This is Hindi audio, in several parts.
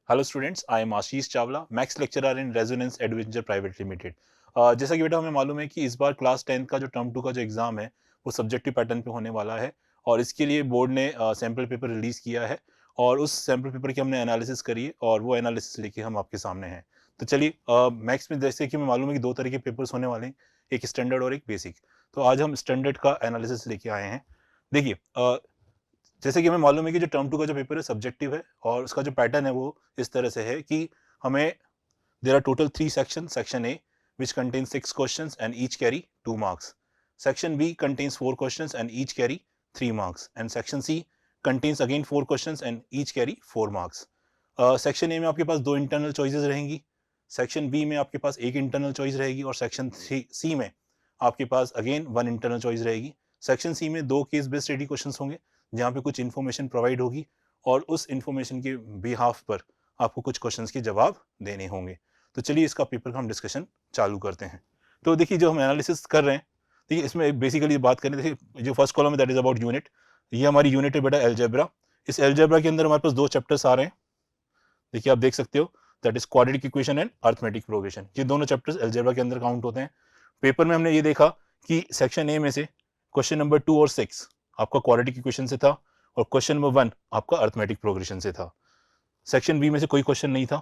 Hello students, I am Ashish Chawla, maths lecturer in resonance adventure private limited. जैसा कि बेटा हमें मालूम है कि इस बार क्लास 10 का जो टर्म 2 का जो एग्जाम है वो सब्जेक्टिव पैटर्न पे होने वाला है और इसके लिए बोर्ड ने सैम्पल पेपर रिलीज किया है और उस सैम्पल पेपर की हमने एनालिसिस करी है और वो एनालिसिस लेके हम आपके सामने हैं। तो चलिए, मैथ्स में जैसे कि हमें मालूम है कि दो तरह के पेपर्स होने वाले हैं, एक स्टैंडर्ड और एक बेसिक। तो आज हम स्टैंडर्ड का एनालिसिस लेके आए हैं। देखिए, जैसे कि हमें मालूम है कि जो टर्म 2 का जो पेपर है सब्जेक्टिव है और उसका जो पैटर्न है वो इस तरह से है कि हमें there are total 3 section A which contains 6 questions and each carry 2 marks. Section B contains 4 questions and each carry 3 marks and section C contains again 4 questions and each carry 4 marks. Section A में आपके पास दो इंटरनल चॉइसेस रहेंगी, सेक्शन बी में आपके पास एक इंटरनल चॉइस रहेगी और सेक्शन सी में आपके पास अगेन वन इंटरनल चॉइस रहेगी। सेक्शन सी में दो केस बेस्ड स्टडी क्वेश्चंस होंगे जहाँ पे कुछ इन्फॉर्मेशन प्रोवाइड होगी और उस इन्फॉर्मेशन के बिहाफ पर आपको कुछ क्वेश्चंस के जवाब देने होंगे। तो चलिए इसका पेपर का हम डिस्कशन चालू करते हैं। तो देखिए जो हम एनालिसिस कर रहे हैं, देखिए इसमें बेसिकली बात करें, देखिए जो फर्स्ट कॉलम है दैट इज अबाउट यूनिट। ये हमारी यूनिट है बेटा एलजेब्रा। इस एलजेब्रा के अंदर हमारे पास दो चैप्टर्स आ रहे हैं, देखिए आप देख सकते हो, that is quadratic equation and arithmetic progression. ये दोनों चैप्टर्स अलजेब्रा के अंदर काउंट होते हैं। पेपर में हमने ये देखा कि सेक्शन ए में से क्वेश्चन नंबर 2 और 6 आपका क्वाड्रेटिक इक्वेशन से था और क्वेश्चन नंबर 1 आपका अरिथमेटिक प्रोग्रेशन से था। सेक्शन बी में से कोई क्वेश्चन नहीं था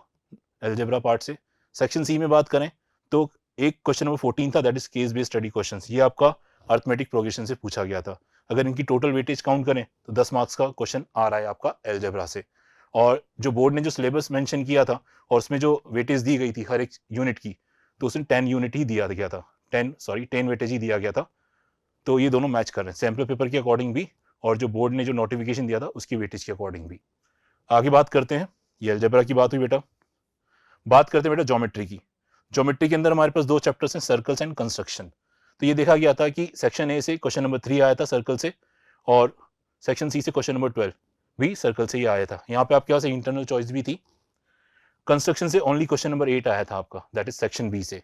अलजेब्रा पार्ट से। सेक्शन सी में बात करें तो एक क्वेश्चन नंबर 14 था, that is case based study questions. ये आपका अरिथमेटिक प्रोग्रेशन से पूछा गया था। अगर इनकी टोटल वेटेज काउंट करें तो 10 मार्क्स का क्वेश्चन आ रहा है आपका अलजेब्रा से। और जो बोर्ड ने जो सिलेबस मेंशन किया था और उसमें जो वेटेज दी गई थी हर एक यूनिट की, तो उसमें 10 यूनिट ही दिया गया था, 10 वेटेज ही दिया गया था। तो ये दोनों मैच कर रहे हैं, सैम्पल पेपर के अकॉर्डिंग भी और जो बोर्ड ने जो नोटिफिकेशन दिया था उसकी वेटेज के अकॉर्डिंग भी। आगे बात करते हैं, ये अलजेब्रा की बात हुई बेटा। बात करते हैं बेटा ज्योमेट्री की। ज्योमेट्री के अंदर हमारे पास दो चैप्टर्स हैं, सर्कल्स एंड कंस्ट्रक्शन। तो ये देखा गया था कि सेक्शन ए से क्वेश्चन नंबर 3 आया था सर्कल से और सेक्शन सी से क्वेश्चन नंबर 12 भी सर्कल से ही आया था। यहाँ पे आपके पास इंटरनल चॉइस भी थी। कंस्ट्रक्शन से ओनली क्वेश्चन नंबर 8 आया था आपका, दैट इज सेक्शन बी से।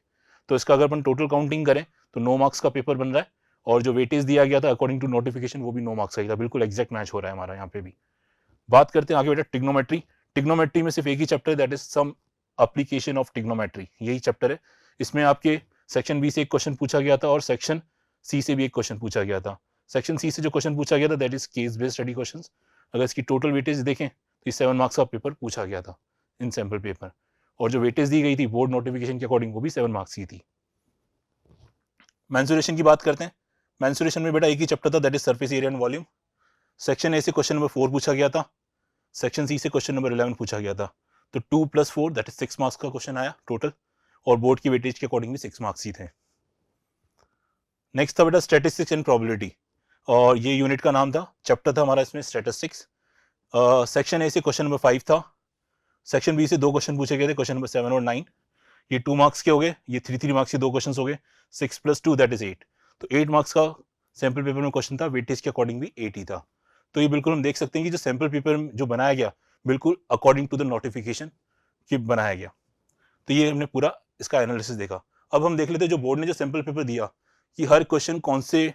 तो इसका अगर अपन टोटल काउंटिंग करें तो 9 मार्क्स का पेपर बन रहा है और जो वेटेज दिया गया था अकॉर्डिंग टू नोटिफिकेशन वो भी 9 मार्क्स का ही था, बिल्कुल एग्जैक्ट मैच हो रहा है हमारा यहाँ पे भी। बात करते हैं आगे बेटा ट्रिग्नोमेट्री। ट्रिग्नोमेट्री में सिर्फ एक ही chapter, that is some application of trigonometry, यही चैप्टर है। इसमें आपके सेक्शन बी से एक क्वेश्चन पूछा गया था और सेक्शन सी से भी एक क्वेश्चन पूछा गया था। सेक्शन सी से जो क्वेश्चन पूछा गया था that is case based study questions. अगर इसकी टोटल वेटेज देखें तो 7 मार्क्स का पेपर पूछा गया था इन सैम्पल पेपर और जो वेटेज दी गई थी बोर्ड नोटिफिकेशन के अकॉर्डिंग वो भी 7 मार्क्स की थी। मेंसुरेशन की बात करते हैं। मेंसुरेशन में बेटा एक ही चैप्टर था, that is surface area and volume. Section A से क्वेश्चन नंबर 4 पूछा गया था, सेक्शन सी से क्वेश्चन नंबर 11 पूछा गया था। तो 2 + 4 दैट इज 6 मार्क्स का क्वेश्चन आया टोटल और बोर्ड की वेटेज के अकॉर्डिंग भी 6 मार्क्स ही थे। नेक्स्ट था बेटा स्टैटिस्टिक्स एंड प्रोबेबिलिटी और ये यूनिट का नाम था, चैप्टर था हमारा इसमें स्टैटिस्टिक्स। सेक्शन ए से क्वेश्चन नंबर 5 था, सेक्शन बी से दो क्वेश्चन पूछे गए थे, क्वेश्चन नंबर 7 और 9। ये 2 मार्क्स के हो गए, ये 3 मार्क्स के दो क्वेश्चन हो गए, 6 + 2 दैट इज 8। तो 8 मार्क्स का सैम्पल पेपर में क्वेश्चन था, वेटेज के अकॉर्डिंग भी 8 ही था। तो ये बिल्कुल हम देख सकते हैं कि जो सैम्पल पेपर जो बनाया गया बिल्कुल अकॉर्डिंग टू द नोटिफिकेशन की बनाया गया। तो ये हमने पूरा इसका एनालिसिस देखा। अब हम देख लेते हैं जो बोर्ड ने जो सैम्पल पेपर दिया कि हर क्वेश्चन कौन से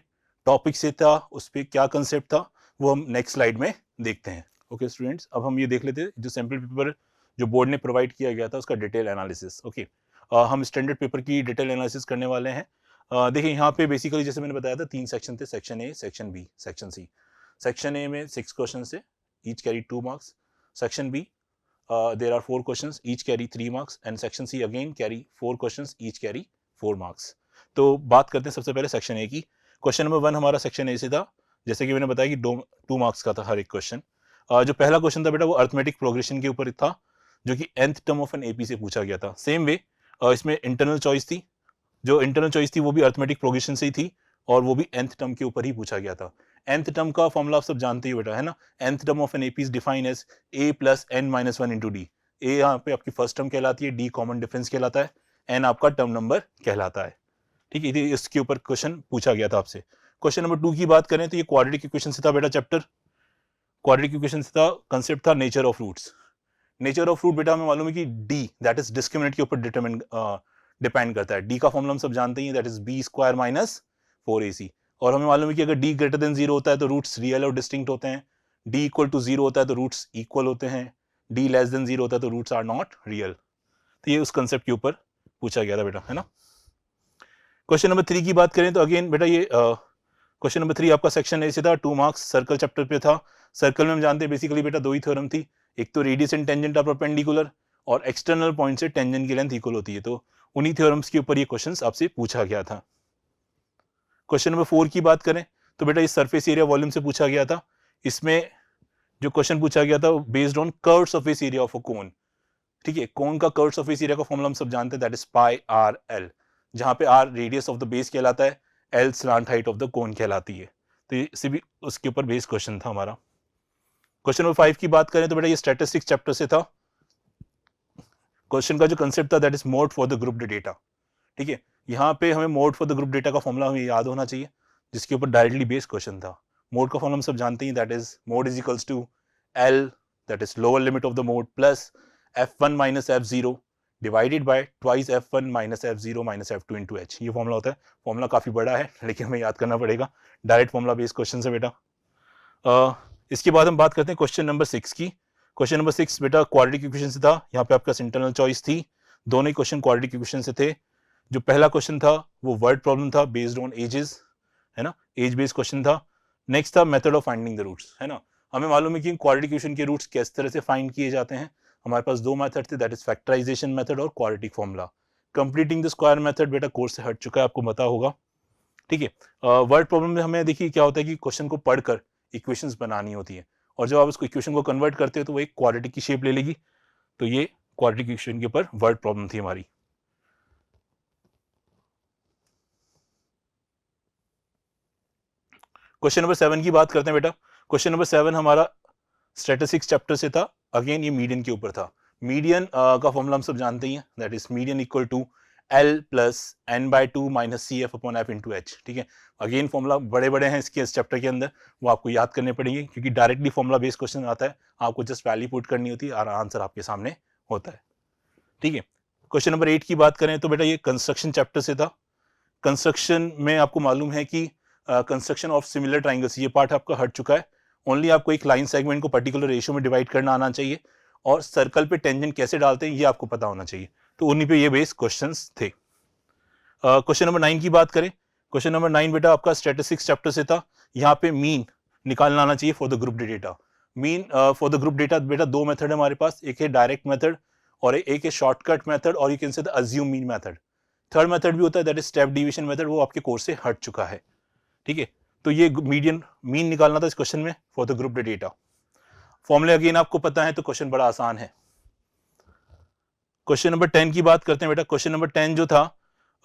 टॉपिक से था, उस पर क्या कंसेप्ट था, वो हम नेक्स्ट स्लाइड में देखते हैं। ओके स्टूडेंट्स, अब हम ये देख लेते हैं जो सैम्पल पेपर जो बोर्ड ने प्रोवाइड किया गया था उसका डिटेल एनालिसिस। ओके, हम स्टैंडर्ड पेपर की डिटेल एनालिसिस करने वाले हैं। देखिए यहाँ पे बेसिकली जैसे मैंने बताया था 3 सेक्शन थे, section A, section B, section C. Section A में 6 क्वेश्चन थे, each carry 2 marks. Section B there are 4 questions, each carry 3 marks and section C again carry 4 questions, each carry 4 marks. तो बात करते हैं सबसे पहले सेक्शन ए की। क्वेश्चन नंबर 1 हमारा सेक्शन ए से था, जैसे कि मैंने बताया कि 2 मार्क्स का था हर एक क्वेश्चन। जो पहला क्वेश्चन था बेटा वो अरिथमेटिक प्रोग्रेशन के ऊपर था, जो कि nth term of an AP से पूछा गया था। सेम वे इसमें इंटरनल चॉइस थी, जो इंटरनल चॉइस थी वो भी अरिथमेटिक प्रोग्रेशन से ही थी और वो भी nth टर्म के ऊपर ही पूछा गया था। nth टर्म का फॉर्मूला आप सब जानते ही बेटा, है ना। nth term of an AP is define as a + n - 1 * d। a यहाँ पे आपकी फर्स्ट टर्म कहलाती है, d कॉमन डिफरेंस कहलाता है, n आपका टर्म नंबर कहलाता है। ठीक है, इसके ऊपर क्वेश्चन पूछा गया था आपसे। क्वेश्चन नंबर 2 की बात करें तो ये क्वाड्रेटिक इक्वेशन से था बेटा चैप्टर। क्वाड्रेटिक इक्वेशन से था, कंसेप्ट था nature of roots. Nature of root बेटा हमें मालूम है कि d दैट इज डिस्क्रिमिनेंट के ऊपर डिपेंड करता है। d का फॉर्मूला हम सब जानते हैं, दैट इज b² - 4ac। और हमें मालूम है कि अगर d > 0 होता है तो रूट्स रियल और डिस्टिंक्ट होते हैं, d = 0 होता है तो रूट्स इक्वल होते हैं, d लेस देन 0 होता है तो रूट्स आर नॉट रियल। तो ये उस कंसेप्ट के ऊपर पूछा गया था बेटा, है ना। क्वेश्चन नंबर 3 की बात करें तो अगेन बेटा ये क्वेश्चन नंबर 3 आपका सेक्शन ए से था, 2 मार्क्स, सर्कल चैप्टर पे था। सर्कल में हम जानते हैं बेसिकली बेटा दो ही थ्योरम थी, एक तो radius and tangent are perpendicular और एक्सटर्नल पॉइंट से टेंजेंट की लेंथ इक्वल होती है। तो उन्हीं थ्योरम्स के ऊपर ये क्वेश्चंस आपसे पूछा गया था। क्वेश्चन नंबर 4 की बात करें तो बेटा इस सरफेस एरिया वॉल्यूम से पूछा गया था। इसमें जो क्वेश्चन पूछा गया था based on curve surface area of a cone. ठीक है, कोन का कर्व सरफेस एरिया का फॉर्मूला हम सब जानते हैं, that is pi r l, जहां पे r radius of the base कहलाता है, l slant height of the cone कहलाती है। तो ये भी उसके ऊपर बेस्ड क्वेश्चन था हमारा। क्वेश्चन नंबर 5 की बात करें तो बेटा ये स्टैटिस्टिक्स चैप्टर से था। क्वेश्चन का जो कंसेप्ट था that is mode for the grouped data. ठीक है, यहाँ पे हमें mode for the group data का फॉर्मूला हमें याद होना चाहिए, जिसके ऊपर डायरेक्टली बेस्ड क्वेश्चन था। मोड का फॉर्मूला हम सब जानते हैं, that is mode is equals to L, that is lower limit of the mode, plus f1 minus f0 divided by twice f1 minus f0 minus f2 into h। ये फॉर्मूला होता है। फॉर्मूला काफी बड़ा है लेकिन हमें याद करना पड़ेगा, डायरेक्ट फॉर्मूला बेस्ड क्वेश्चन है बेटा। इसके बाद हम बात करते हैं क्वेश्चन नंबर 6 की। क्वेश्चन नंबर 6 बेटा क्वाड्रेटिक इक्वेशन से था। यहाँ पे आपका इंटरनल चॉइस थी, दोनों ही क्वेश्चन क्वाड्रेटिक इक्वेशन से थे। जो पहला क्वेश्चन था वो वर्ड प्रॉब्लम था बेस्ड ऑन एजेस, है ना, एज बेस्ड क्वेश्चन था। नेक्स्ट था method of finding the roots, है ना। हमें मालूम है कि क्वाड्रेटिक इक्वेशन के रूट्स किस तरह से फाइंड किए जाते हैं। हमारे पास दो मेथड थे, दैट इज फैक्टराइजेशन मेथड और quadratic formula. Completing the square method बेटा कोर्स से हट चुका है, आपको पता होगा। ठीक है, वर्ड प्रॉब्लम में हमें देखिए क्या होता है कि क्वेश्चन को पढ़कर इक्वेशंस बनानी होती है, और जब आप उसको इक्वेशन को कन्वर्ट करते हो तो वो एक क्वाड्रेटिक की शेप ले लेगी। तो ये क्वाड्रेटिक इक्वेशन के ऊपर वर्ड प्रॉब्लम थी हमारी। क्वेश्चन नंबर 7 की बात करते हैं बेटा। क्वेश्चन नंबर 7 हमारा स्टैटिस्टिक्स चैप्टर से था। अगेन ये मीडियन के ऊपर था। मीडियन का फॉर्मूला हम सब जानते ही हैं, that is median equal to L plus N by two minus C F upon F into H. ठीक है, अगेन फॉर्मूला बड़े बड़े हैं इसके, इस चैप्टर के अंदर वो आपको याद करने पड़ेंगे, क्योंकि डायरेक्टली फॉर्मूला बेस्ड क्वेश्चन आता है, आपको जस्ट वैल्यू पुट करनी होती है और आंसर आपके सामने होता है। ठीक है, क्वेश्चन नंबर 8 की बात करें तो बेटा ये कंस्ट्रक्शन चैप्टर से था। कंस्ट्रक्शन में आपको मालूम है कि कंस्ट्रक्शन ऑफ सिमिलर ट्राइंगल्स ये पार्ट आपका हट चुका है। ओनली आपको एक लाइन सेगमेंट को पर्टिकुलर रेशियो में डिवाइड करना आना चाहिए, और सर्कल पे टेंजेंट कैसे डालते हैं ये आपको पता होना चाहिए। तो उन्हीं पे ये बेस क्वेश्चंस थे। क्वेश्चन नंबर 9 की बात करें। क्वेश्चन नंबर 9 बेटा आपका स्टैटिस्टिक्स चैप्टर से था। यहाँ पे मीन निकालना आना चाहिए for the group data. Mean for the group data बेटा दो मेथड है हमारे पास, एक है डायरेक्ट मेथड और एक है शॉर्टकट मेथड, और you can say the assume mean method. Third method भी होता है, that is step division method, वो आपके कोर्स से हट चुका है। ठीक है, तो ये मीडियन मीन निकालना था इस क्वेश्चन में फॉर द ग्रुप डेटा। फॉर्मूले अगेन आपको पता है तो क्वेश्चन बड़ा आसान है। क्वेश्चन नंबर 10 की बात करते हैं बेटा। क्वेश्चन नंबर 10 जो था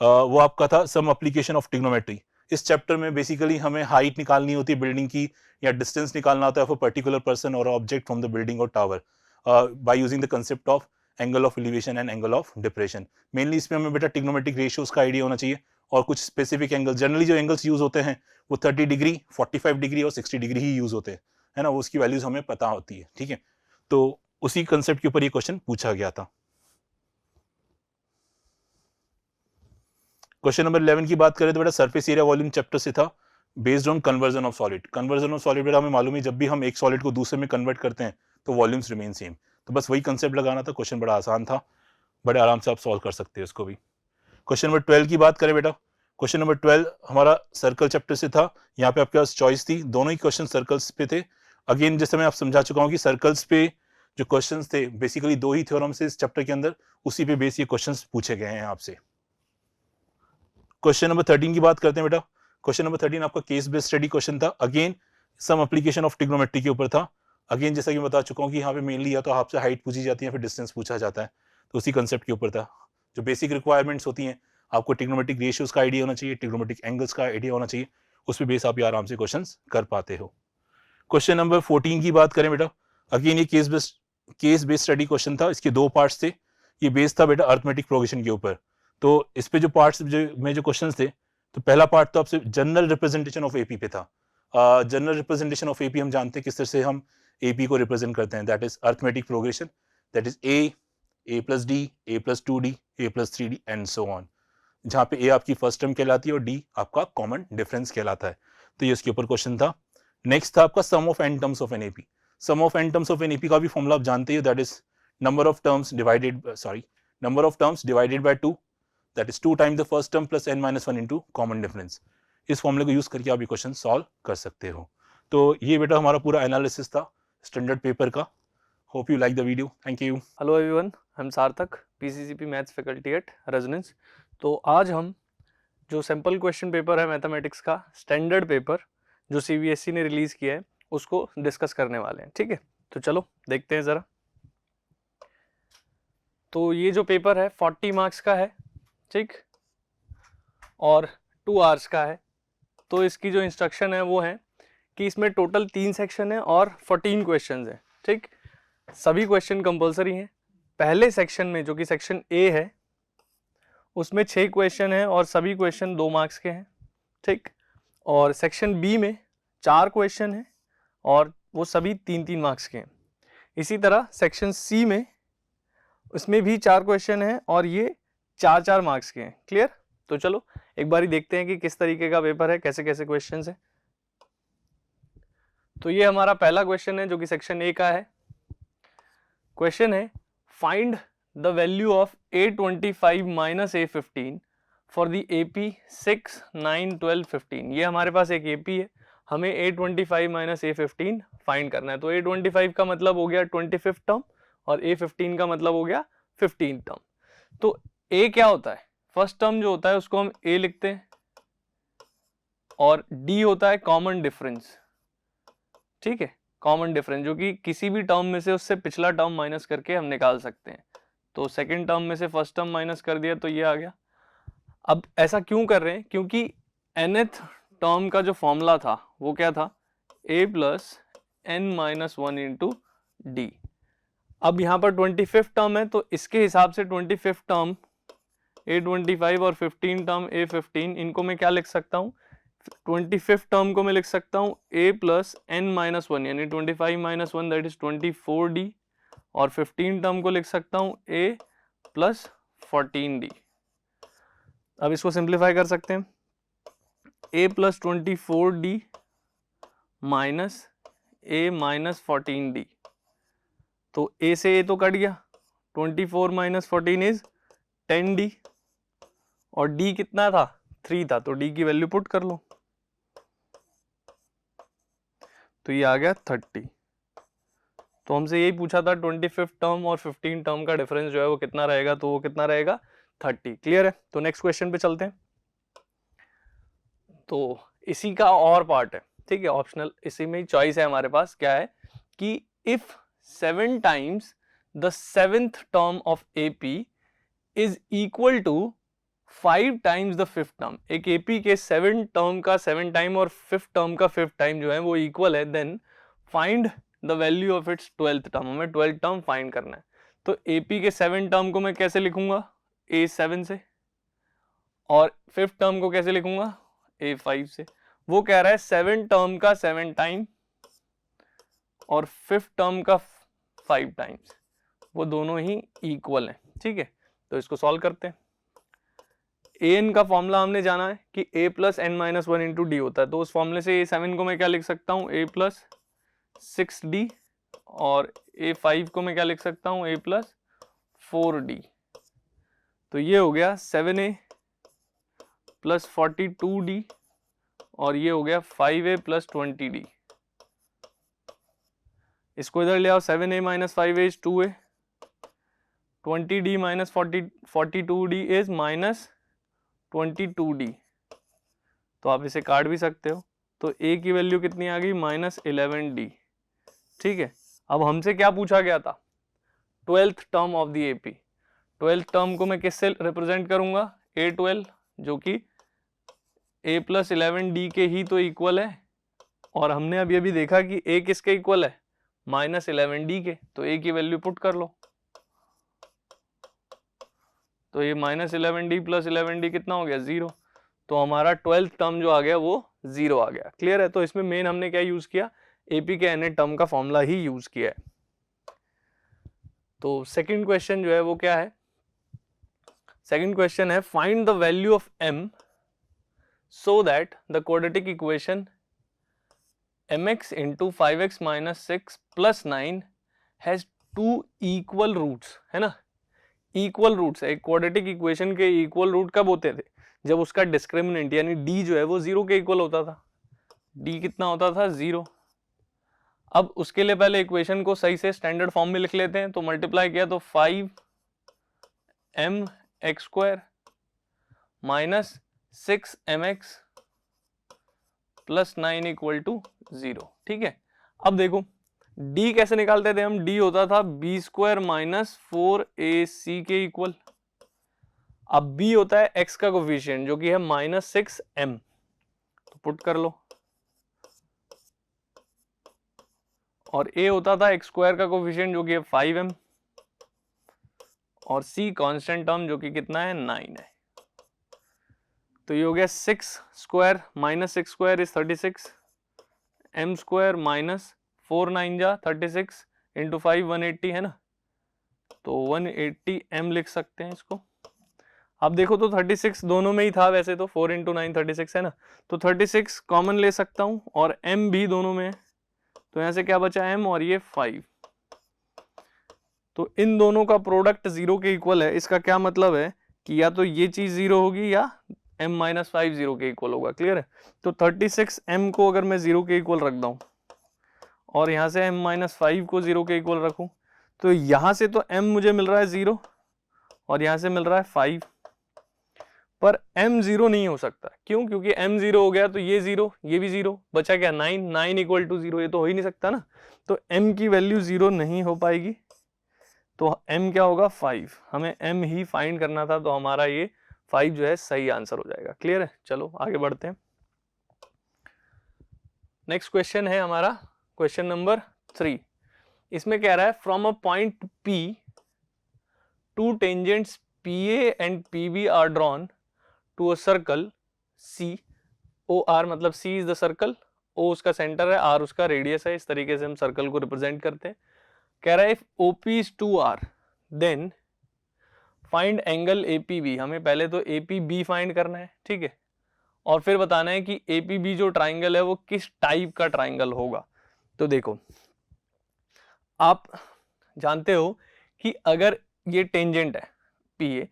वो आपका था सम एप्लीकेशन ऑफ ट्रिग्नोमेट्री। इस चैप्टर में बेसिकली हमें हाइट निकालनी होती है बिल्डिंग की, या डिस्टेंस निकालना होता है फॉर पर्टिकुलर पर्सन और ऑब्जेक्ट फ्रॉम द बिल्डिंग और tower by using the concept of angle of elevation and angle of depression. Mainly इसमें हमें बेटा ट्रिग्नोमेट्रिक रेशियोज का आइडिया होना चाहिए, और कुछ स्पेसिफिक एंगल, जनरली जो एंगल्स यूज होते हैं वो 30 डिग्री, 45 डिग्री और 60 डिग्री ही यूज होते हैं, है ना, वो उसकी वैल्यूज हमें पता होती है। ठीक है, तो उसी कंसेप्ट के ऊपर ये क्वेश्चन पूछा गया था। क्वेश्चन नंबर 11 की बात करें तो बेटा सरफेस एरिया वॉल्यूम चैप्टर से था, based on conversion of solid. Conversion of solid बेटा हमें मालूम है जब भी हम एक सॉलिड को दूसरे में कन्वर्ट करते हैं तो वॉल्यूम्स रिमेन सेम। तो बस वही कंसेप्ट लगाना था, क्वेश्चन बड़ा आसान था, बड़े आराम से आप सॉल्व कर सकते हैं उसको भी। क्वेश्चन नंबर 12 की बात करें बेटा। क्वेश्चन नंबर 12 हमारा सर्कल चैप्टर से था। यहाँ पे आपके पास चॉइस थी, दोनों ही क्वेश्चन सर्कल्स पे थे। अगेन जैसे मैं आप समझा चुका हूँ कि सर्कल्स पे जो क्वेश्चंस थे बेसिकली दो ही थ्योरम से इस चैप्टर के अंदर, उसी पे बेस ये क्वेश्चंस पूछे गए हैं आपसे। क्वेश्चन नंबर 13 की बात करते हैं बेटा। क्वेश्चन नंबर 13 आपका केस बेस्ड स्टडी क्वेश्चन था। Again some application of trigonometry के ऊपर था। अगेन जैसा कि मैं बता चुका हूँ कि यहाँ पे मेनली या तो आपसे हाइट पूछी जाती है या फिर डिस्टेंस पूछा जाता है, तो उसी कंसेप्ट के ऊपर था। जो बेसिक रिक्वायरमेंट्स होती हैं, आपको ट्रिग्नोमेट्रिक रेशियोज का आइडिया होना चाहिए, ट्रिग्नोमेट्रिक एंगल्स का आइडिया होना चाहिए, उस पर बेस आप आराम से क्वेश्चन कर पाते हो। क्वेश्चन नंबर 14 की बात करें बेटा। अगेन ये केस बेस्ड स्टडी क्वेश्चन था। इसके दो पार्ट्स थे। ये बेस था बेटा अर्थमेटिक प्रोग्रेशन के ऊपर। तो इस पे जो पार्ट्स में जो क्वेश्चंस थे, तो पहला पार्ट तो आपसे जनरल रिप्रेजेंटेशन ऑफ एपी पे था। जनरल रिप्रेजेंटेशन ऑफ एपी हम जानते हैं किस तरह से हम एपी को रिप्रेजेंट करते हैं, that is arithmetic progression, that is a plus D, A plus 2d, A plus 3d and so on, जहां पे ए आपकी फर्स्ट टर्म कहलाती है और डी आपका कॉमन डिफरेंस कहलाता है। तो ये उसके ऊपर क्वेश्चन था। नेक्स्ट था आपका sum of n terms of an AP. Sum of n terms of an AP का भी फॉर्मूला आप जानते हो, that is number of terms divided by 2, that is 2 times the first term plus n-1 into common difference. इस फॉर्मूले को यूज करके आप ये क्वेश्चन सॉल्व कर सकते हो। तो ये बेटा हमारा पूरा एनालिसिस था स्टैंडर्ड पेपर का। Hope you like the video, thank you. Hello everyone, हम सार्थक, PCCP maths faculty at resonance. तो आज हम जो सैम्पल क्वेश्चन पेपर है मैथमेटिक्स का स्टैंडर्ड पेपर जो सीबीएसई ने रिलीज किया है उसको डिस्कस करने वाले हैं। ठीक है, तो चलो देखते हैं ज़रा। तो ये जो पेपर है 40 मार्क्स का है, ठीक, और 2 आवर्स का है। तो इसकी जो इंस्ट्रक्शन है वो है कि इसमें टोटल 3 सेक्शन है और 14 क्वेश्चन है। ठीक, सभी क्वेश्चन कंपलसरी हैं। पहले सेक्शन में जो कि सेक्शन ए है उसमें 6 क्वेश्चन है और सभी क्वेश्चन 2 मार्क्स के हैं। ठीक, और सेक्शन बी में 4 क्वेश्चन है और वो सभी 3-3 मार्क्स के हैं। इसी तरह सेक्शन सी में उसमें भी 4 क्वेश्चन है और ये 4-4 मार्क्स के हैं। क्लियर? तो चलो एक बारी देखते हैं कि किस तरीके का पेपर है, कैसे कैसे क्वेश्चन है। तो ये हमारा पहला क्वेश्चन है जो कि सेक्शन ए का है। क्वेश्चन है find the value of A25 minus A15 for the AP 6, 9, 12, 15। ये हमारे पास एक AP है, हमें A25 माइनस A15 फाइंड करना है। तो A25 का मतलब हो गया 25th टर्म और A15 का मतलब हो गया 15th टर्म। तो A क्या होता है? फर्स्ट टर्म जो होता है उसको हम A लिखते हैं और D होता है कॉमन डिफरेंस। ठीक है, कॉमन डिफरेंस जो कि किसी भी टर्म में से उससे पिछला टर्म माइनस करके हम निकाल सकते हैं। तो सेकंड टर्म में से फर्स्ट टर्म माइनस कर दिया तो ये आ गया। अब ऐसा क्यों कर रहे हैं? क्योंकि nth टर्म का जो फॉर्मूला था वो क्या था? a plus n-1 into D. अब यहाँ पर 25th टर्म है तो इसके हिसाब से 25th टर्म A25 और 15 टर्म A15, इनको मैं क्या लिख सकता हूँ? 25th टर्म को मैं लिख सकता हूँ a प्लस n-1 यानी 25 माइनस 1 दैट इज 24d, और 15 टर्म को लिख सकता हूँ a प्लस 14d। अब इसको सिंप्लीफाई कर सकते हैं, a plus 24d minus a minus 14d। तो a से a तो कट गया, 24 माइनस 14 इज 10d और d कितना था? 3 था, तो d की वैल्यू पुट कर लो तो ये आ गया 30। तो हमसे यही पूछा था 25th टर्म और 15 टर्म का डिफरेंस जो है वो कितना रहेगा, तो वो कितना रहेगा? 30। क्लियर है? तो नेक्स्ट क्वेश्चन पे चलते हैं। तो इसी का और पार्ट है, ठीक है, ऑप्शनल, इसी में ही चॉइस है हमारे पास। क्या है कि if 7 times the 7th term of AP is equal to 5 times the 5th term, एक AP के 7 टर्म का 7 टाइम और 5th टर्म का 5th टाइम जो है वो इक्वल है, then find the value of its 12th term. हमें 12th टर्म फाइंड करना है। तो AP के 7 टर्म को मैं कैसे लिखूंगा? A7 से, और 5th टर्म को कैसे लिखूंगा? A5 से। वो कह रहा है 7 टर्म का 7 टाइम और 5th टर्म का 5 टाइम्स, वो दोनों ही इक्वल हैं। ठीक है, तो इसको सॉल्व करते हैं। an का फॉर्मूला हमने जाना है कि a plus n-1 into D होता है। तो उस फॉर्मूले से A7 को मैं क्या लिख सकता हूँ? a प्लस 6d, और A5 को मैं क्या लिख सकता हूँ? a plus 4d। तो ये हो गया 7a प्लस 42d और ये हो गया 5a प्लस 20d। इसको इधर ले आओ, 7a minus 5a is 2a, 20d minus 42d is minus 22d। तो आप इसे काट भी सकते हो। तो a की वैल्यू कितनी आ गई? Minus 11d। ठीक है, अब हमसे क्या पूछा गया था? 12th term of the AP। 12th term को मैं किससे रिप्रेजेंट करूंगा? A12, जो कि a प्लस 11d के ही तो इक्वल है, और हमने अभी अभी देखा कि a किसके इक्वल है? माइनस 11d के। तो a की वैल्यू पुट कर लो, तो ये माइनस 11d प्लस 11d कितना हो गया? 0। तो हमारा 12th टर्म जो आ गया वो 0 आ गया। क्लियर है? तो इसमें मेन हमने क्या यूज किया? AP के nth टर्म का फॉर्मूला ही यूज किया है। तो सेकंड क्वेश्चन जो है वो क्या है? सेकंड क्वेश्चन है find the value of m so that the quadratic equation mx into 5x minus 6 plus 9 has 2 equal roots, है ना, इक्वल रूट्स है। एक क्वाड्रेटिक इक्वेशन के इक्वल रूट कब होते थे? जब उसका डिस्क्रिमिनेंट यानी डी जो है वो 0 के इक्वल होता था। डी कितना होता था? 0। अब उसके लिए पहले इक्वेशन को सही से स्टैंडर्ड फॉर्म में लिख लेते हैं। तो मल्टीप्लाई किया तो 5mx² minus 6mx plus 9 equal to 0। ठीक है, अब देखो d कैसे निकालते थे हम? d होता था b² माइनस 4ac के इक्वल। अब b होता है x का कोफिशिएंट जो कि है -6m, तो पुट कर लो, और a होता था x² का कोफिशिएंट जो कि है 5m, और c कांस्टेंट टर्म जो कि कितना है? 9 है। तो ये हो गया 6² माइनस 6² इज 36, m² माइनस 4 9 जा 36 इंटू 5 180 है ना, तो 180m लिख सकते हैं इसको। अब देखो तो 36 दोनों में ही था वैसे तो, 4 इंटू 9 36 है ना, तो 36 कॉमन ले सकता हूं, और m भी दोनों में है, तो यहां से क्या बचा? m, और ये 5। तो इन दोनों का प्रोडक्ट 0 के इक्वल है। इसका क्या मतलब है कि या तो ये चीज 0 होगी या m माइनस 5 0 के इक्वल होगा। क्लियर है? तो 36m को अगर मैं 0 के इक्वल रख दूं और यहाँ से m माइनस 5 को 0 के इक्वल रखूं, तो यहाँ से तो m मुझे मिल रहा है 0 और यहाँ से मिल रहा है 5, पर m 0 नहीं हो सकता। क्यों? क्योंकि m 0 हो गया तो ये 0, ये भी 0, बचा क्या? 9, 9 इक्वल टू 0, ये तो हो ही नहीं सकता ना, तो m की वैल्यू 0 नहीं हो पाएगी। तो m क्या होगा? 5। हमें m ही फाइंड करना था, तो हमारा ये 5 जो है सही आंसर हो जाएगा। क्लियर है? चलो आगे बढ़ते हैं। नेक्स्ट क्वेश्चन है हमारा क्वेश्चन नंबर 3। इसमें कह रहा है from a point P two tangents PA and PB are drawn to a circle COR, मतलब C is the circle, O उसका सेंटर है, R उसका रेडियस है। इस तरीके से हम सर्कल को रिप्रेजेंट करते हैं। कह रहा है if OP is 2R then find angle APB। हमें पहले तो APB फाइंड करना है, ठीक है, और फिर बताना है कि APB जो ट्राइंगल है वो किस टाइप का ट्राइंगल होगा। तो देखो, आप जानते हो कि अगर ये टेंजेंट है PA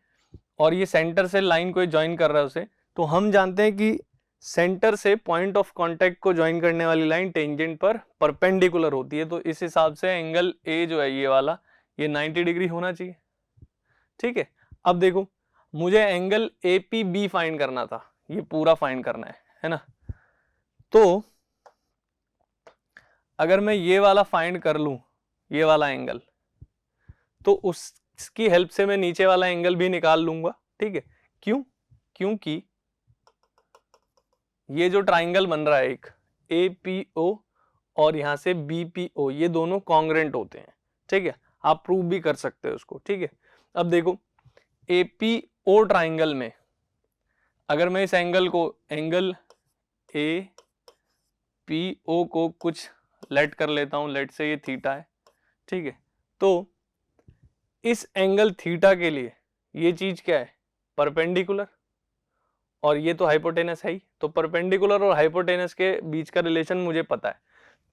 और ये सेंटर से लाइन को ज्वाइन कर रहा है उसे, तो हम जानते हैं कि सेंटर से पॉइंट ऑफ कांटेक्ट को ज्वाइन करने वाली लाइन टेंजेंट पर परपेंडिकुलर होती है। तो इस हिसाब से एंगल A जो है ये वाला, ये 90 डिग्री होना चाहिए। ठीक है, अब देखो मुझे एंगल APB फाइंड करना था, ये पूरा फाइंड करना है ना। तो अगर मैं ये वाला फाइंड कर लूं, ये वाला एंगल, तो उसकी हेल्प से मैं नीचे वाला एंगल भी निकाल लूंगा। ठीक है, क्यों? क्योंकि ये जो ट्राइंगल बन रहा है एक APO और यहां से BPO, ये दोनों कॉन्ग्रेंट होते हैं। ठीक है, आप प्रूव भी कर सकते हो उसको। ठीक है, अब देखो APO ट्राइंगल में अगर मैं इस एंगल को, एंगल APO को कुछ लेट कर लेता हूं, लेट से ये थीटा है। ठीक है, तो इस एंगल थीटा के लिए ये चीज क्या है? परपेंडिकुलर, और ये तो हाइपोटेनस है ही। तो परपेंडिकुलर और हाइपोटेनस के बीच का रिलेशन मुझे पता है,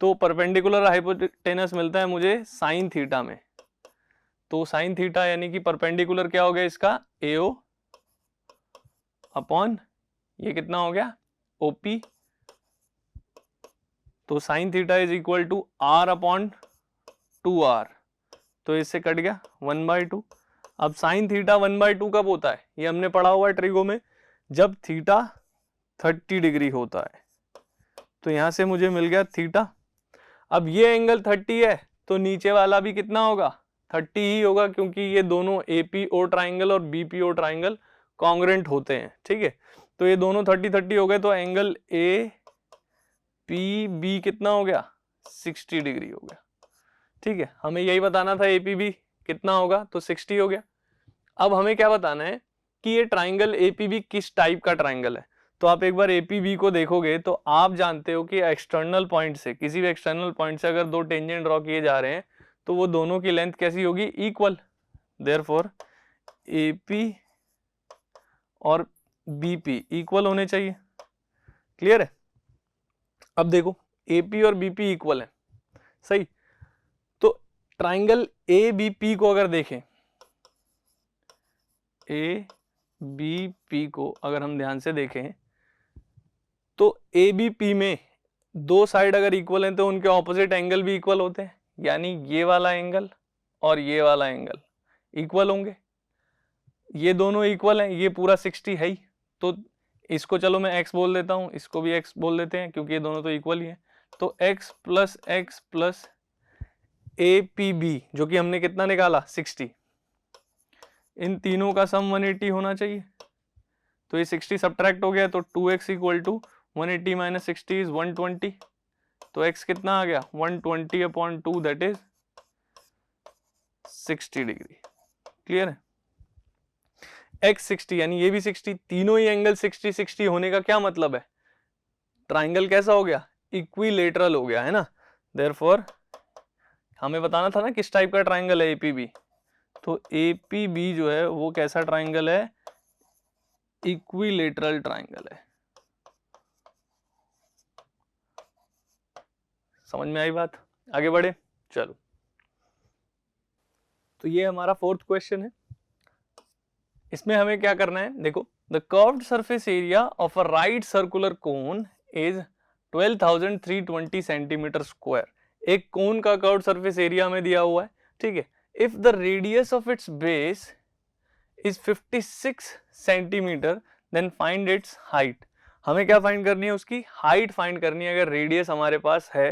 तो परपेंडिकुलर और हाइपोटेनस मिलता है मुझे साइन थीटा में। तो साइन थीटा यानी कि परपेंडिकुलर क्या हो गया इसका? AO अपॉन ये कितना हो गया? OP। तो sine theta is equal to R upon 2R, तो इससे कट गया 1/2। अब साइन थीटा 1/2 कब होता है? ये हमने पढ़ा हुआ है ट्रिगो में, जब थीटा 30 डिग्री होता है। तो यहां से मुझे मिल गया थीटा। अब ये एंगल 30 है तो नीचे वाला भी कितना होगा? 30 ही होगा, क्योंकि ये दोनों APO ट्राइंगल और BPO ट्राइंगल कॉन्ग्रेंट होते हैं। ठीक है, तो ये दोनों 30 30 हो गए, तो एंगल APB कितना हो गया? 60 डिग्री हो गया। ठीक है, हमें यही बताना था APB कितना होगा, तो 60 हो गया। अब हमें क्या बताना है कि ये ट्राइंगल APB किस टाइप का ट्राइंगल है। तो आप एक बार APB को देखोगे तो आप जानते हो कि एक्सटर्नल पॉइंट से, किसी भी एक्सटर्नल पॉइंट से अगर दो टेंजेंट ड्रॉ किए जा रहे हैं तो वो दोनों की लेंथ कैसी होगी? इक्वल। देयरफॉर AP और BP इक्वल होने चाहिए। क्लियर है? अब देखो AP और BP इक्वल है, सही। ट्राइंगल ए बी पी को अगर देखें, ए बी पी को अगर हम ध्यान से देखें तो ए बी पी में दो साइड अगर इक्वल हैं तो उनके ऑपोजिट एंगल भी इक्वल होते हैं, यानी ये वाला एंगल और ये वाला एंगल इक्वल होंगे। ये दोनों इक्वल हैं, ये पूरा 60 है ही, तो इसको चलो मैं x बोल देता हूँ, इसको भी x बोल देते हैं क्योंकि ये दोनों तो इक्वल ही हैं। तो x plus A P B जो कि हमने कितना निकाला 60, इन तीनों का सम 180 होना चाहिए। तो ये 60 सब्ट्रैक्ट हो गया तो 2x equal to 180 minus 60 is 120। तो x कितना आ गया 120 upon 2 that is 60 degree. Clear है? x 60 यानी ये भी 60, तीनों ही एंगल 60 60 होने का क्या मतलब है? ट्राइंगल कैसा हो गया? इक्विलेटरल हो गया, है ना। देयरफॉर हमें बताना था ना किस टाइप का ट्राइंगल है एपीबी, तो एपीबी जो है वो कैसा ट्राइंगल है? इक्विलेटरल ट्राइंगल है। समझ में आई बात? आगे बढ़े, चलो। तो ये हमारा फोर्थ क्वेश्चन है। इसमें हमें क्या करना है, देखो, the curved surface area of a right circular cone is 12,320 centimetre square. एक कोन का कर्व्ड सरफेस एरिया में दिया हुआ है, ठीक है। If the radius of its base is 56 centimetre then find its height. हमें क्या फाइंड करनी है? उसकी हाइट फाइंड करनी है अगर रेडियस हमारे पास है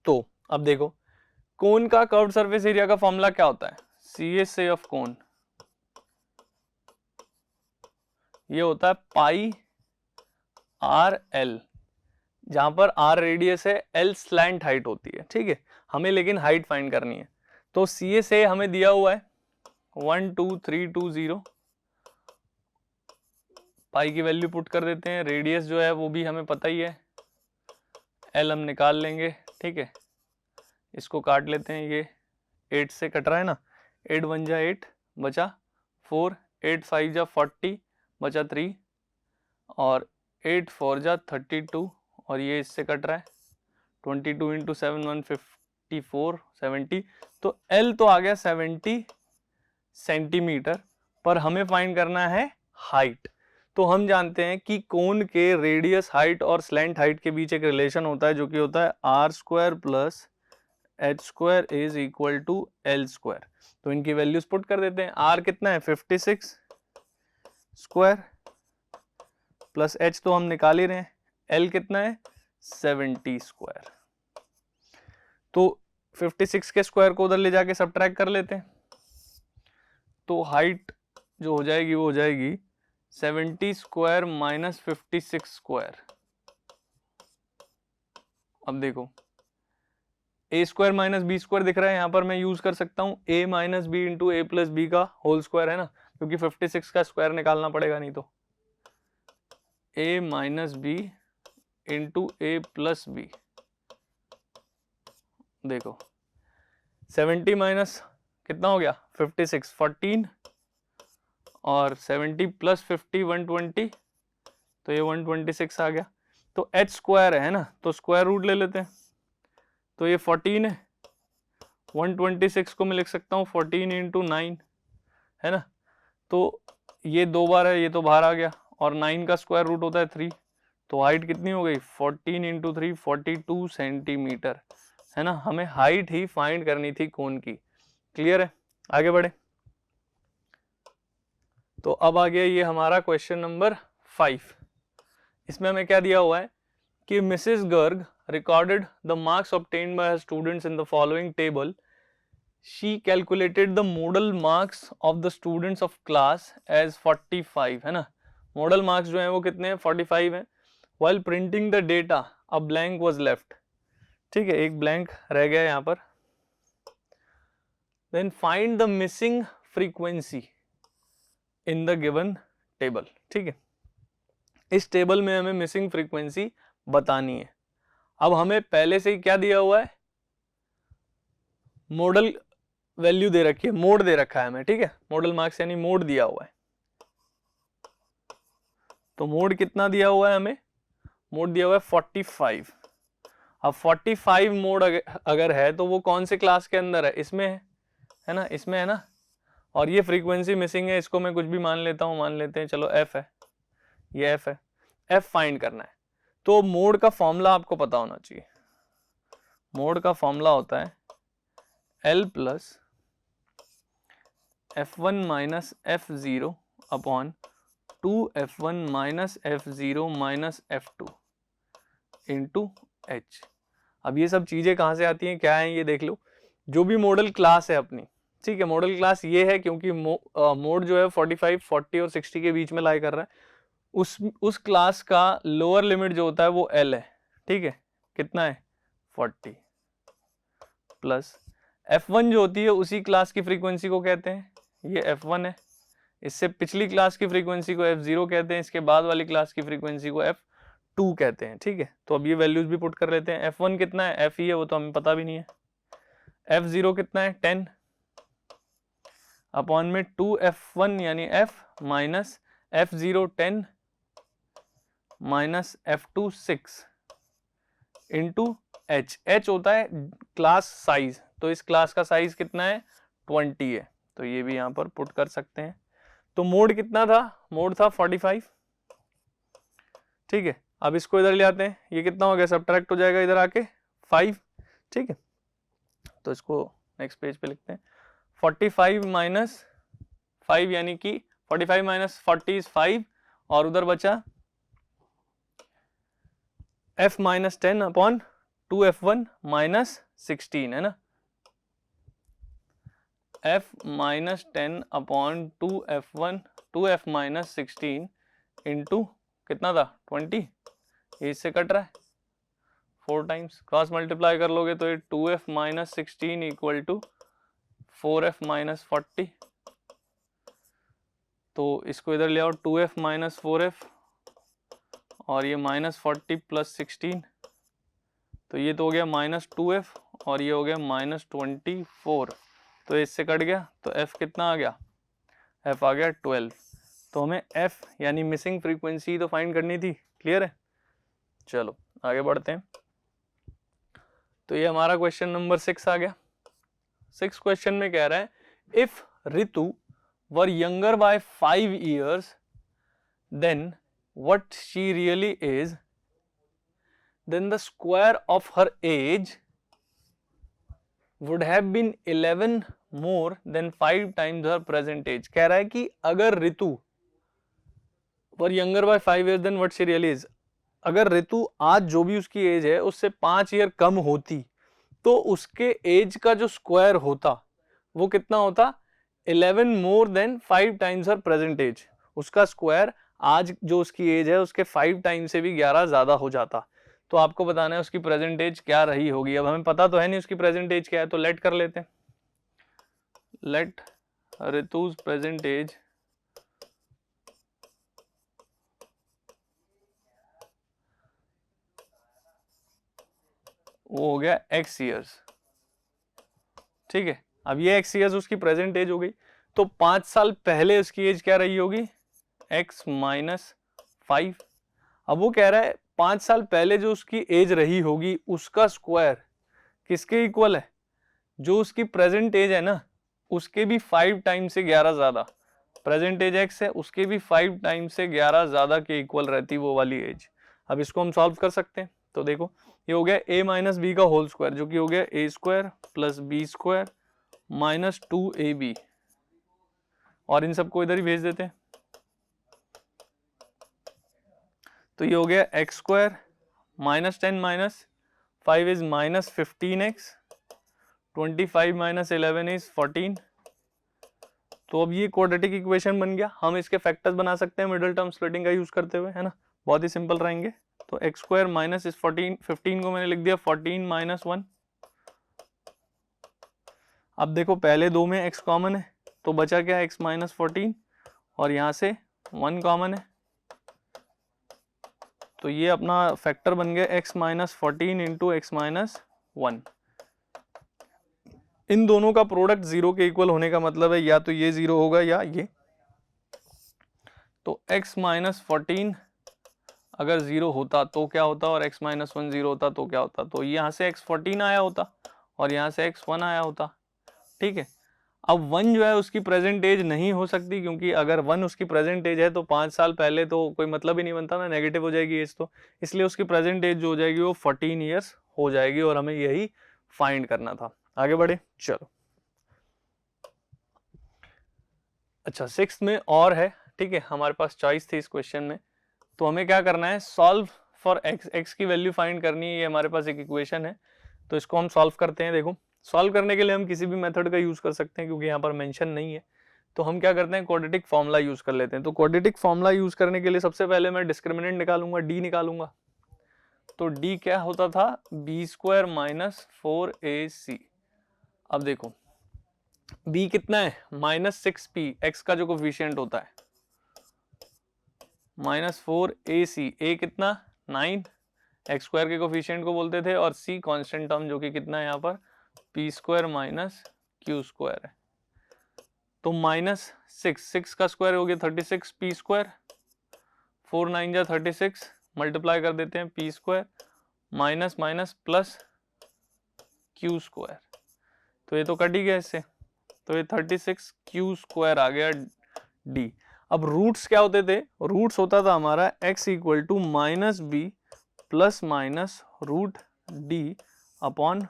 तो। अब देखो, कोन का कर्व्ड सरफेस एरिया का फॉर्मूला क्या होता है? CSA ऑफ कोन, ये होता है पाई आर एल, जहां पर आर रेडियस है, एल स्लैंट हाइट होती है, ठीक है। हमें लेकिन हाइट फाइंड करनी है, तो CSA हमें दिया हुआ है 12320, पाई की वैल्यू पुट कर देते हैं। रेडियस जो है वो भी हमें पता ही है, एल हम निकाल लेंगे, ठीक है। इसको काट लेते हैं, ये 8 से कट रहा है ना, 8 1 जा 8 बचा 4, 8 5 जा 40 बचा 3 और 8 4 जा 32 और ये इससे कट रहा है 22 इंटू 7 154 70। तो L तो आ गया 70 सेंटीमीटर, पर हमें फाइंड करना है हाइट। तो हम जानते हैं कि कोन के रेडियस हाइट और स्लैंट हाइट के बीच एक रिलेशन होता है जो कि होता है R square plus H square is equal to L square. तो इनकी वैल्यूज पुट कर देते हैं। आर कितना है 56 स्क्वायर प्लस एच तो हम निकाल ही रहे हैं, एल कितना है 70 स्क्वायर। तो 56 के स्क्वायर को उधर ले जाके सब्ट्रैक्ट कर लेते हैं, तो हाइट जो हो जाएगी वो हो जाएगी 70 स्क्वायर माइनस 56 स्क्वायर। अब देखो, ए स्क्वायर माइनस बी स्क्वायर दिख रहा है, यहाँ पर मैं यूज कर सकता हूँ ए माइनस बी इंटू ए प्लस बी का होल स्क्वायर, है ना, क्योंकि 56 का स्क्वायर निकालना पड़ेगा नहीं तो। ए माइनस बी इंटू ए प्लस बी, देखो 70 माइनस कितना हो गया 56 14 और 70 प्लस 50 120, तो ये 126 आ गया। तो एच स्क्वायर है ना, तो स्क्वायर रूट ले लेते हैं, तो ये 14 है, 126 को मैं लिख सकता हूँ 14 इंटू 9, है ना। तो ये 2 बार है, ये तो बाहर आ गया, और 9 का स्क्वायर रूट होता है 3, तो हाइट कितनी हो गई 14 इंटू 3 42 सेंटीमीटर, है ना। हमें हाइट ही फाइंड करनी थी कोन की। क्लियर है? आगे बढ़े। तो अब आ गया ये हमारा क्वेश्चन नंबर 5। इसमें हमें क्या दिया हुआ है कि Mrs Garg recorded the marks obtained by her students in the following table. She calculated the modal marks of the students of class as 45, है ना। modal marks जो हैं वो कितने हैं 45 हैं। While printing the data, a blank was left. ठीक है, एक blank रह गया यहाँ पर। Then find the missing frequency in the given table. ठीक है, इस टेबल में हमें मिसिंग फ्रीक्वेंसी बतानी है। अब हमें पहले से ही क्या दिया हुआ है, मॉडल वैल्यू दे रखी है, मोड दे रखा है हमें, ठीक है, मॉडल मार्क्स यानी मोड दिया हुआ है। तो मोड कितना दिया हुआ है हमें, मोड दिया हुआ है 45। अब 45 मोड अगर है तो वो कौन से क्लास के अंदर है, इसमें है, है ना, इसमें है ना, और ये फ्रीक्वेंसी मिसिंग है, इसको मैं कुछ भी मान लेता हूँ, मान लेते हैं चलो एफ है, ये एफ है, एफ फाइंड करना है। तो मोड का फॉर्मूला आपको पता होना चाहिए। मोड का फॉर्मूला होता है L plus F1 minus F0 upon 2F1 minus F0 minus F2 into H। अब ये सब चीजें कहाँ से आती हैं, क्या है ये देख लो। जो भी मॉडल क्लास है अपनी, ठीक है, मॉडल क्लास ये है क्योंकि मोड जो है 45, 40 और 60 के बीच में लाई कर रहा है। उस क्लास का लोअर लिमिट जो होता है वो L है, ठीक है, कितना है 40, प्लस F1 जो होती है उसी क्लास की फ्रीक्वेंसी को कहते हैं, ये F1 है, इससे पिछली क्लास की फ्रीक्वेंसी को F0 कहते हैं, इसके बाद वाली क्लास की फ्रीक्वेंसी को F2 कहते हैं, ठीक है। तो अब ये वैल्यूज भी पुट कर लेते हैं। F1 कितना है, F ही है, वो तो हमें पता भी नहीं है। F0 कितना है 10 अपॉन में 2F1 यानी F minus F0 10 minus F2 6 into H। H होता है क्लास साइज, तो इस क्लास का साइज कितना है 20 है, तो ये भी यहाँ पर पुट कर सकते हैं। तो मोड कितना था, मोड था 45, ठीक है। अब इसको इधर ले आते हैं, ये कितना हो गया, सब्ट्रैक्ट हो जाएगा इधर आके 5, ठीक है। तो इसको नेक्स्ट पेज पे लिखते हैं 45 माइनस 5 यानी कि 45 माइनस 40 इज 5 और उधर बचा F minus 10 upon 2F1 minus 16 है ना, F minus 10 upon 2F minus 16 into कितना था 20, ये इससे कट रहा है 4 टाइम्स, क्रॉस मल्टीप्लाई कर लोगे तो ये 2F minus 16 equal to 4F minus 40। तो इसको इधर ले आओ, 2F माइनस 4F और ये माइनस 40 प्लस 16, तो ये तो हो गया माइनस 2F और ये हो गया माइनस 24, तो इससे कट गया, तो F कितना आ गया, F आ गया 12। तो हमें F यानी मिसिंग फ्रीक्वेंसी तो फाइंड करनी थी, क्लियर है। चलो आगे बढ़ते हैं। तो ये हमारा क्वेश्चन नंबर 6 आ गया। 6 क्वेश्चन में कह रहा है if Ritu were younger by 5 years then what she really is, then the square of her age would have been 11 more than 5 times her present age। कह रहा है कि अगर Ritu were younger by 5 years then what she really is, अगर रितु आज जो भी उसकी एज है उससे 5 ईयर कम होती तो उसके एज का जो स्क्वायर होता वो कितना होता, 11 मोर देन 5 टाइम्स हर प्रेजेंट एज। उसका स्क्वायर आज जो उसकी एज है उसके 5 टाइम से भी 11 ज्यादा हो जाता। तो आपको बताना है उसकी प्रेजेंट एज क्या रही होगी। अब हमें पता तो है नहीं उसकी प्रेजेंट एज क्या है, तो लेट कर लेते हैं, लेट रितुज प्रेजेंट एज वो हो गया x ईयर्स, ठीक है। अब ये x ईयर्स उसकी प्रेजेंट एज हो गई, तो 5 साल पहले उसकी एज क्या रही होगी, x माइनस 5। अब वो कह रहा है 5 साल पहले जो उसकी एज रही होगी उसका स्क्वायर किसके इक्वल है, जो उसकी प्रेजेंट एज है ना उसके भी 5 टाइम से 11 ज्यादा, प्रेजेंट एज x है उसके भी 5 टाइम से 11 ज्यादा के इक्वल रहती वो वाली एज। अब इसको हम सॉल्व कर सकते हैं। तो देखो ये हो गया a माइनस बी का होल स्क्वायर जो कि हो गया a square plus B square minus 2ab, और इन सबको इधर ही भेज देते हैं। तो ये हो गया x square minus 10 minus 5 is minus 15x, 25 minus 11 is 14। तो अब ये क्वाड्रेटिक इक्वेशन बन गया। हम इसके फैक्टर्स बना सकते हैं मिडिल टर्म स्प्लिटिंग का यूज करते हुए, है ना, बहुत ही सिंपल रहेंगे। तो एक्स स्क्वायर माइनस इस 15 को मैंने लिख दिया 14 माइनस 1। अब देखो पहले दो में x कॉमन है तो बचा क्या, x माइनस 14 और यहाँ से 1 कॉमन है, तो ये अपना फैक्टर बन गया x minus 14 into x minus 1। इन दोनों का प्रोडक्ट 0 के इक्वल होने का मतलब है या तो ये 0 होगा या ये। तो x माइनस 14 अगर 0 होता तो क्या होता और x माइनस 1 0 होता तो क्या होता, तो यहाँ से x 14 आया होता और यहाँ से x 1 आया होता, ठीक है। अब 1 जो है उसकी प्रेजेंट एज नहीं हो सकती, क्योंकि अगर 1 उसकी प्रेजेंट एज है तो 5 साल पहले तो कोई मतलब ही नहीं बनता ना, नेगेटिव हो जाएगी एज, तो इसलिए उसकी प्रेजेंट एज जो हो जाएगी वो 14 ईयर्स हो जाएगी, और हमें यही फाइंड करना था। आगे बढ़े, चलो। अच्छा, 6th में और है, ठीक है, हमारे पास चॉइस थी इस क्वेश्चन में, तो हमें क्या करना है, सॉल्व फॉर एक्स, एक्स की वैल्यू फाइंड करनी है। ये हमारे पास एक इक्वेशन है, तो इसको हम सॉल्व करते हैं। देखो, सॉल्व करने के लिए हम किसी भी मेथड का यूज कर सकते हैं, क्योंकि यहाँ पर मेंशन नहीं है, तो हम क्या करते हैं, क्वाड्रेटिक फॉर्मूला यूज कर लेते हैं। तो क्वाड्रेटिक फॉर्मूला यूज करने के लिए सबसे पहले मैं डिस्क्रिमिनेंट निकालूंगा, डी निकालूंगा। तो डी क्या होता था, बी स्क्वायर माइनस 4ac। अब देखो b कितना है, -6p, x का जो कोफिशिएंट होता है, -4ac, a कितना 9, एक्स स्क्वायर के कोफिशिएंट को बोलते थे, और c कांस्टेंट टर्म जो कि कितना है यहाँ पर, P square minus Q square है। तो -6 का स्क्वायर हो गया 36 पी स्क्वायर, 4 9 जा 36, मल्टीप्लाई कर देते हैं P square minus minus plus Q square, तो ये तो कट ही गया इससे, तो ये 36 क्यू स्क्वायर आ गया डी। अब रूट्स क्या होते थे, रूट्स होता था हमारा x equal to -b plus minus root D upon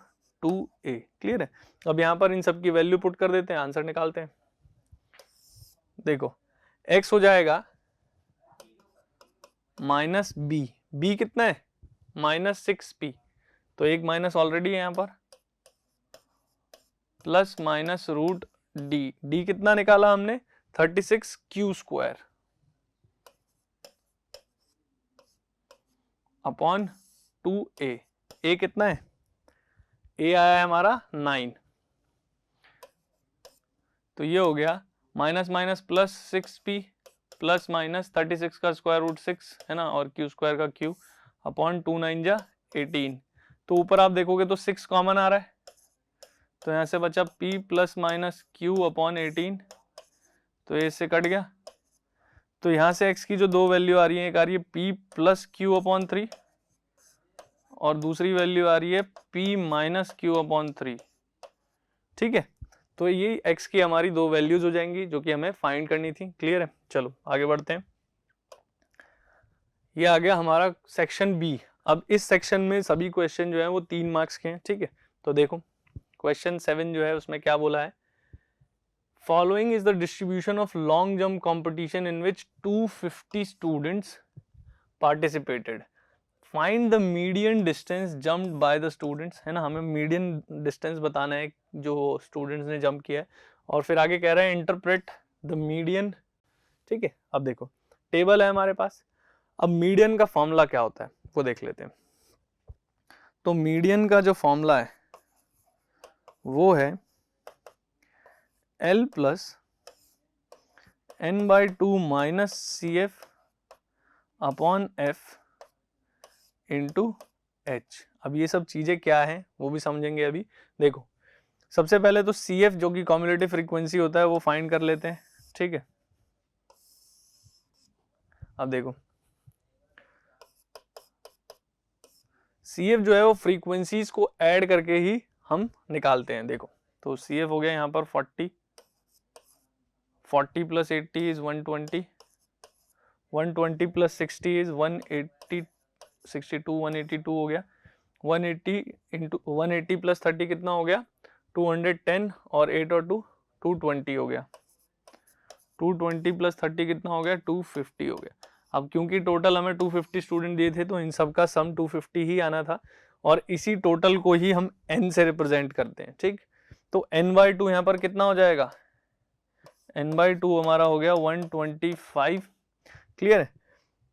2a। Clear है। अब यहाँ पर इन सब की वैल्यू पुट कर देते हैं, आंसर निकालते हैं। देखो x हो जाएगा -b, b कितना है -6p, तो एक माइनस ऑलरेडी है यहाँ पर, plus minus root D, D कितना निकाला हमने 36 Q square upon 2a, a कितना है, a आया है हमारा 9, तो ये हो गया minus minus plus 6p plus minus 36 का स्क्वायर रूट 6 है ना, और क्यू स्क्वायर का क्यू अपॉन 2 9 जा 18। तो ऊपर आप देखोगे तो 6 कॉमन आ रहा है, तो यहाँ से बचा p plus minus Q upon 18, तो ये इससे कट गया। तो यहाँ से x की जो दो वैल्यू आ रही है, एक आ रही है p प्लस क्यू अपॉन 3 और दूसरी वैल्यू आ रही है p माइनस क्यू अपॉन 3। ठीक है, तो ये x की हमारी दो वैल्यूज हो जाएंगी जो कि हमें फाइंड करनी थी। क्लियर है, चलो आगे बढ़ते हैं। ये आ गया हमारा सेक्शन बी। अब इस सेक्शन में सभी क्वेश्चन जो है वो 3 मार्क्स के हैं। ठीक है, तो देखो क्वेश्चन 7 जो है उसमें क्या बोला है, following is the distribution of long jump competition in which 250 students participated, find the median distance jumped by the students, है ना, हमें मीडियन डिस्टेंस बताना है जो स्टूडेंट्स ने जंप किया है, और फिर आगे कह रहा है इंटरप्रेट द मीडियन। ठीक है, अब देखो टेबल है हमारे पास, अब मीडियन का फॉर्मूला क्या होता है वो देख लेते हैं। तो मीडियन का जो फॉर्मूला है वो है L plus n/2 minus CF upon F into H। अब ये सब चीजें क्या हैं वो भी समझेंगे अभी। देखो सबसे पहले तो CF जो कि कम्युलेटिव फ्रीक्वेंसी होता है वो फाइंड कर लेते हैं। ठीक है, अब देखो CF जो है वो फ्रीक्वेंसीज को ऐड करके ही हम निकालते हैं। देखो तो CF हो गया यहाँ पर 40 प्लस 80 इज 120, 120 प्लस 60 इज 180, 62 182 हो गया, 180 इंटू 180 प्लस 30 कितना हो गया 210, और 8 और 2 220 हो गया, 220 प्लस 30 कितना हो गया 250 हो गया। अब क्योंकि टोटल हमें 250 स्टूडेंट दिए थे तो इन सब का सम 250 ही आना था, और इसी टोटल को ही हम n से रिप्रेजेंट करते हैं। ठीक, तो n/2 यहाँ पर कितना हो जाएगा, n/2 हमारा हो गया 125। क्लियर है,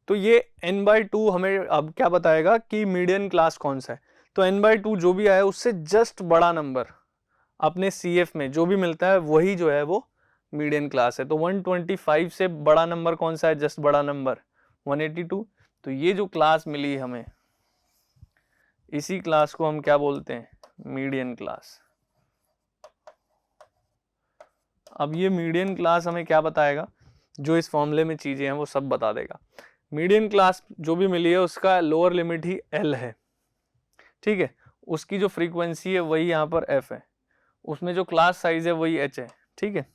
तो ये n/2 हमें अब क्या बताएगा कि मीडियन क्लास कौन सा है। तो n/2 जो भी आया उससे जस्ट बड़ा नंबर अपने CF में जो भी मिलता है वही जो है वो मीडियन क्लास है। तो 125 से बड़ा नंबर कौन सा है, जस्ट बड़ा नंबर 182। तो ये जो क्लास मिली हमें, इसी क्लास को हम क्या बोलते हैं, मीडियन क्लास। अब ये मीडियन क्लास हमें क्या बताएगा, जो इस फॉर्मूले में चीजें हैं वो सब बता देगा। मीडियन क्लास जो भी मिली है उसका लोअर लिमिट ही L है। ठीक है, उसकी जो फ्रीक्वेंसी है वही यहाँ पर F है, उसमें जो क्लास साइज है वही H है। ठीक है,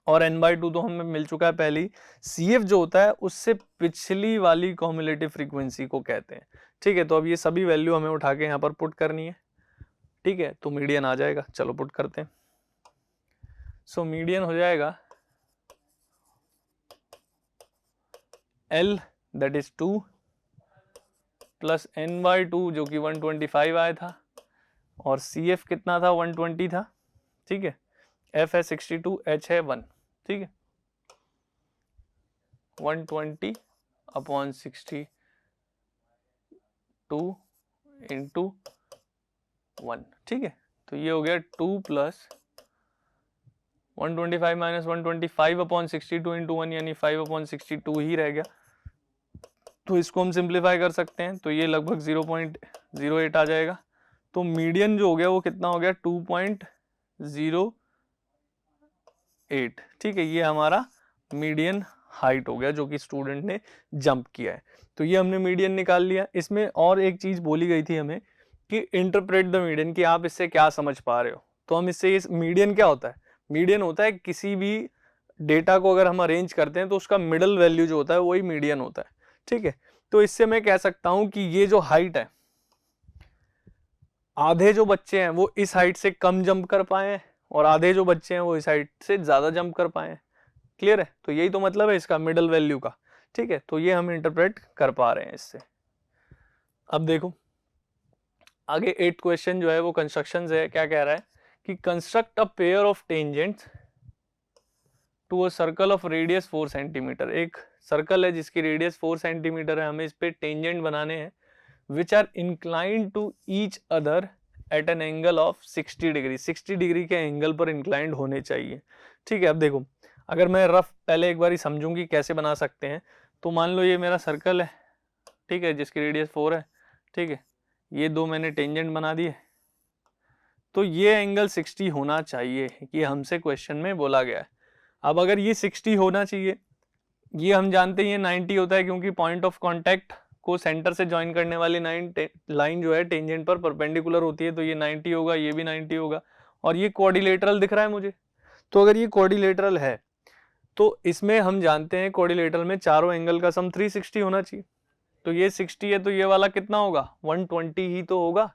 और n/2 तो हमें मिल चुका है पहले ही। CF जो होता है उससे पिछली वाली कॉम्युलेटिव फ्रीक्वेंसी को कहते हैं, ठीक है। तो अब ये सभी वैल्यू हमें उठा के यहाँ पर पुट करनी है, ठीक है। तो मीडियन आ जाएगा, चलो पुट करते हैं। सो मीडियन हो जाएगा L that is 2 plus n/2 जो कि 125 आया था, और CF कितना था, 120 था, ठीक है। F है 62, H है 1, ठीक है। 120/62 इंटू 1, ठीक है। तो ये हो गया 2 प्लस 125 माइनस 125/62 इंटू 1 यानी 5/62 ही रह गया। तो इसको हम सिंप्लीफाई कर सकते हैं, तो ये लगभग 0.08 आ जाएगा। तो मीडियन जो हो गया वो कितना हो गया, 2.08, ठीक है। ये हमारा मीडियन हाइट हो गया जो कि स्टूडेंट ने जंप किया है। तो ये हमने मीडियन निकाल लिया। इसमें और एक चीज बोली गई थी हमें कि इंटरप्रेट द मीडियन, कि आप इससे क्या समझ पा रहे हो। तो हम इससे, इस मीडियन क्या होता है, मीडियन होता है किसी भी डेटा को अगर हम अरेंज करते हैं तो उसका मिडल वैल्यू जो होता है वही मीडियन होता है, ठीक है। तो इससे मैं कह सकता हूं कि ये जो हाइट है, आधे जो बच्चे हैं वो इस हाइट से कम जंप कर पाए हैं और आधे जो बच्चे हैं वो इस हाइट से ज्यादा जंप कर पाए हैं। क्लियर है। तो यही तो मतलब है इसका मिडल वैल्यू का, ठीक है। तो ये हम इंटरप्रेट कर पा रहे हैं इससे। अब देखो आगे 8th क्वेश्चन जो है वो कंस्ट्रक्शन है। क्या कह रहा है कि construct a pair of tangents to a circle of radius 4 centimetre. एक सर्कल है जिसकी रेडियस 4 सेंटीमीटर है, हमें इस पे टेंजेंट बनाने हैं, which are inclined to each other at an angle of 60 degree. 60 degree के एंगल पर इंक्लाइंड होने चाहिए, ठीक है। अब देखो अगर मैं रफ पहले एक बार ही समझूंगी कैसे बना सकते हैं। तो मान लो ये मेरा सर्कल है, ठीक है, जिसकी रेडियस 4 है, ठीक है। ये दो मैंने टेंजेंट बना दिए, तो ये एंगल 60 होना चाहिए, ये हमसे क्वेश्चन में बोला गया है। अब अगर ये 60 होना चाहिए, ये हम जानते हैं ये 90 होता है, क्योंकि पॉइंट ऑफ कांटेक्ट को सेंटर से ज्वाइन करने वाली लाइन जो है टेंजेंट पर परपेंडिकुलर होती है, तो ये 90 होगा, ये भी 90 होगा, और ये क्वाड्रिलेटरल दिख रहा है मुझे। तो अगर ये क्वाड्रिलेटरल है तो इसमें हम जानते हैं क्वाड्रिलेटरल में चारों एंगल का सम 360 होना चाहिए। तो ये 60 है तो ये वाला कितना होगा, 120 ही तो होगा,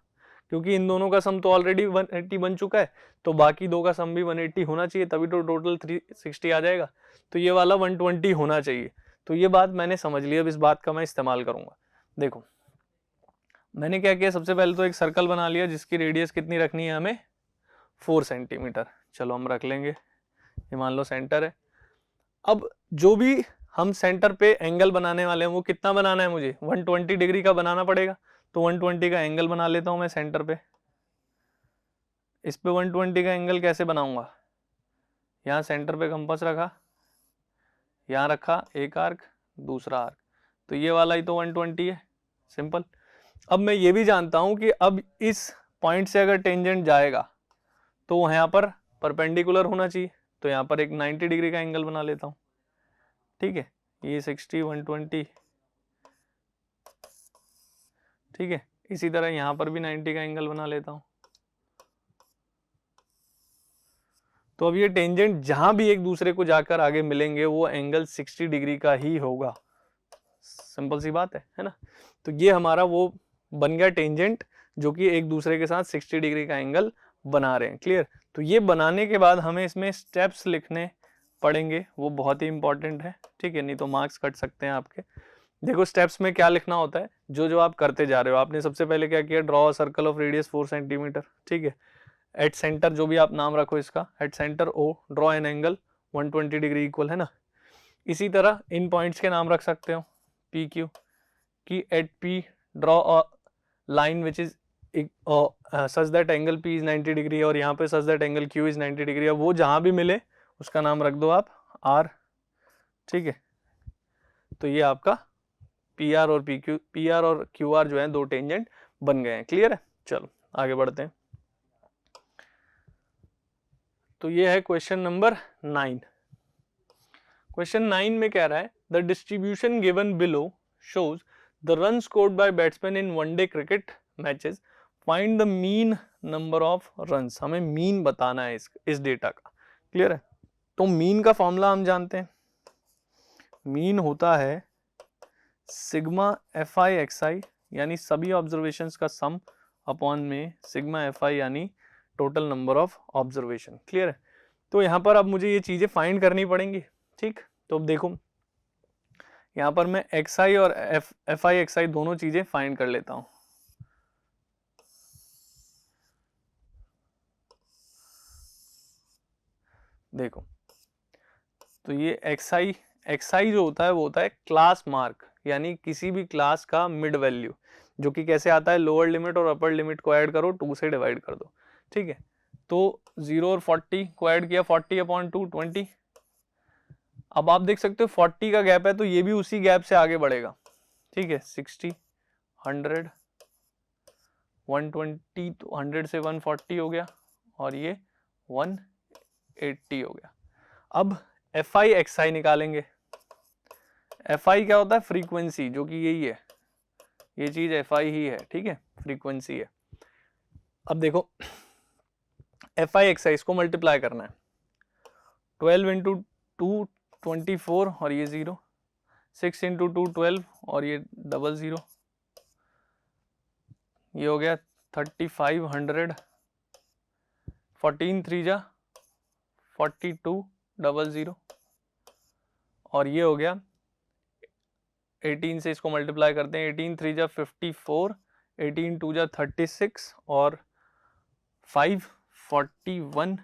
क्योंकि इन दोनों का सम तो ऑलरेडी 180 बन चुका है, तो बाकी दो का सम भी 180 होना चाहिए, तभी तो टोटल 360 आ जाएगा। तो ये वाला 120 होना चाहिए। तो ये बात मैंने समझ ली, अब इस बात का मैं इस्तेमाल करूंगा। देखो मैंने क्या किया, सबसे पहले तो एक सर्कल बना लिया जिसकी रेडियस कितनी रखनी है हमें, 4 सेंटीमीटर। चलो हम रख लेंगे, ये मान लो सेंटर है। अब जो भी हम सेंटर पे एंगल बनाने वाले हैं वो कितना बनाना है मुझे, 120 डिग्री का बनाना पड़ेगा। तो 120 का एंगल बना लेता हूं मैं सेंटर पे। इस पे 120 का एंगल कैसे बनाऊंगा, यहाँ सेंटर पे कंपास रखा, यहाँ रखा एक आर्क, दूसरा आर्क, तो ये वाला ही तो 120 है, सिंपल। अब मैं ये भी जानता हूं कि अब इस पॉइंट से अगर टेंजेंट जाएगा तो वो यहाँ पर परपेंडिकुलर होना चाहिए, तो यहाँ पर एक 90 डिग्री का एंगल बना लेता हूँ, ठीक है। ये 60, 120, ठीक है। इसी तरह यहाँ पर भी 90 का एंगल बना लेता हूँ। तो अब ये टेंजेंट जहां भी एक दूसरे को जाकर आगे मिलेंगे वो एंगल 60 डिग्री का ही होगा, सिंपल सी बात है ना। तो ये हमारा वो बन गया टेंजेंट जो कि एक दूसरे के साथ 60 डिग्री का एंगल बना रहे हैं। क्लियर। तो ये बनाने के बाद हमें इसमें स्टेप्स लिखने पड़ेंगे, वो बहुत ही इंपॉर्टेंट है, ठीक है, नहीं तो मार्क्स कट सकते हैं आपके। देखो स्टेप्स में क्या लिखना होता है, जो जो आप करते जा रहे हो। आपने सबसे पहले क्या किया, draw circle of radius 4 centimetre, ठीक है। एट सेंटर जो भी आप नाम रखो इसका, at centre O draw an angle 120 degree equal, है ना। इसी तरह इन पॉइंट्स के नाम रख सकते हो, पी क्यू, कि at P draw a line which is such that angle P is 90 degree, और यहाँ पे such that angle Q is 90 degree. अब वो जहां भी मिले उसका नाम रख दो आप आर, ठीक है। तो ये आपका पी आर और पी आर और क्यू आर जो है दो टेंजेंट बन गए हैं। क्लियर है। चलो आगे बढ़ते हैं। तो ये है क्वेश्चन नंबर 9। क्वेश्चन 9 में कह रहा है the distribution given below shows the run scored by batsman in one day cricket matches, find the mean number of runs. हमें मीन बताना है इस डेटा का, क्लियर है। तो मीन का फॉर्मूला हम जानते हैं, मीन होता है सिग्मा एफ आई एक्स आई यानी सभी ऑब्जर्वेशंस का सम अपॉन में सिग्मा एफ आई यानी total number of observation. Clear है। तो यहाँ पर अब मुझे ये चीज़ें फाइंड करनी पड़ेंगी। ठीक, तो अब देखो यहाँ पर मैं एक्स आई और एफ आई एक्स आई दोनों चीज़ें फाइंड कर लेता हूँ। देखो तो ये एक्स आई जो होता है वो होता है क्लास मार्क, यानी किसी भी क्लास का मिड वैल्यू, जो कि कैसे आता है, लोअर लिमिट और अपर लिमिट को ऐड करो, 2 से डिवाइड कर दो। ठीक है, तो 0 और 40 को ऐड किया, 40/2 20। अब आप देख सकते हो 40 का गैप है तो ये भी उसी गैप से आगे बढ़ेगा। ठीक है, 60 100 120 तो 100 से 140 हो गया और ये 180 हो गया। अब एफ आई एक्स आई निकालेंगे। एफ आई क्या होता है, फ्रीक्वेंसी, जो कि यही है, ये चीज एफ आई ही है। ठीक है, फ्रीक्वेंसी है। अब देखो एफ आई एक्स आई इसको मल्टीप्लाई करना है, 12 इंटू 2 24 और ये 0, 6 इंटू 2 12 और ये 00, ये हो गया 3500, 14 3 जा 42 00 और ये हो गया 18 से इसको मल्टीप्लाई करते हैं, 18 3 जा 54, 18 2 जा 36 और 5 41,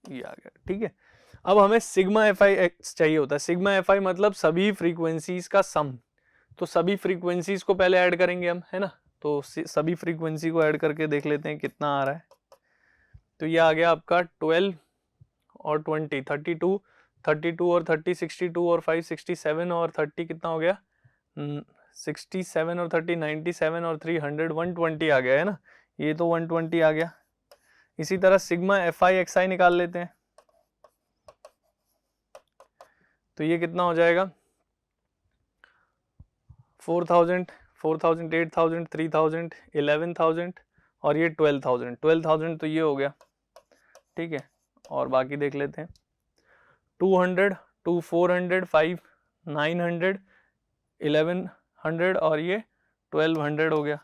ये आ गया। ठीक है, अब हमें सिग्मा एफ आई एक्स चाहिए होता है। सिग्मा एफ आई मतलब सभी फ्रीक्वेंसीज का सम, तो सभी फ्रीक्वेंसीज को पहले ऐड करेंगे हम, है ना। तो सभी फ्रीक्वेंसी को ऐड करके देख लेते हैं कितना आ रहा है। तो ये आ गया आपका 12 और 20 32, 32 और 30 62 और 5 67 और 30 कितना हो गया, 67 और 30 97 और 300 120 आ गया, है ना। ये तो 120 आ गया। इसी तरह सिग्मा एफ आई एक्स आई निकाल लेते हैं, तो ये कितना हो जाएगा, 4000 4000 8000 3000 11000 और ये 12000 तो ये हो गया। ठीक है, और बाकी देख लेते हैं, 200 2 400 5 900 1100 और ये 1200 हो गया,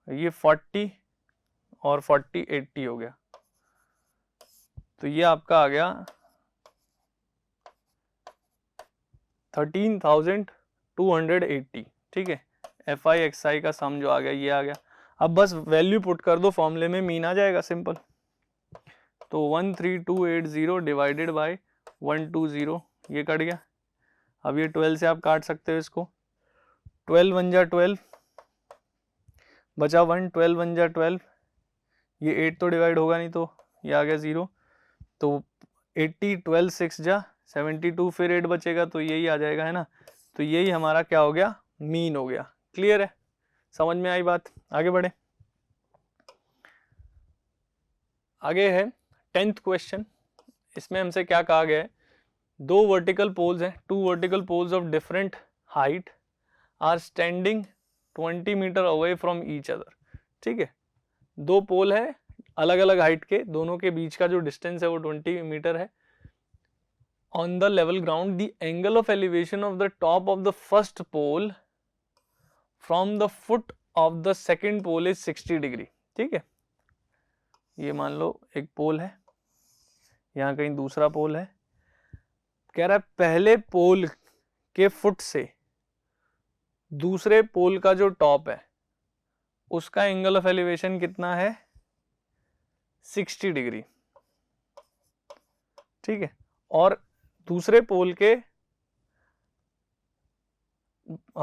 ये 40 और 40 80 हो गया। तो ये आपका आ गया 13,280। ठीक है, एफ आई एक्स आई का सम जो आ गया ये आ गया। अब बस वैल्यू पुट कर दो फॉर्मूले में, मीन आ जाएगा सिंपल। तो 13280 डिवाइडेड बाय 120, ये कट गया। अब ये 12 से आप काट सकते हो इसको, 12 1 जा 12 बचा 1, 12 1 जा 12, ये 8 तो डिवाइड होगा नहीं तो ये आ गया 0, तो 80 12 6 जा 72, फिर 8 बचेगा तो यही आ जाएगा, है ना। तो यही हमारा क्या हो गया, मीन हो गया। क्लियर है, समझ में आई बात। आगे बढ़े, आगे है 10th क्वेश्चन। इसमें हमसे क्या कहा गया है, 2 वर्टिकल पोल्स हैं, 2 vertical poles of different height are standing 20 metre away from each other. ठीक है, 2 पोल है अलग अलग हाइट के, दोनों के बीच का जो डिस्टेंस है वो 20 मीटर है। On the level ground, the angle of elevation of the top of the first pole from the foot of the second pole is 60 degree. ठीक है, ये मान लो एक पोल है, यहाँ कहीं दूसरा पोल है, कह रहा है पहले पोल के फुट से दूसरे पोल का जो टॉप है उसका एंगल ऑफ एलिवेशन कितना है, 60 डिग्री। ठीक है, और दूसरे पोल के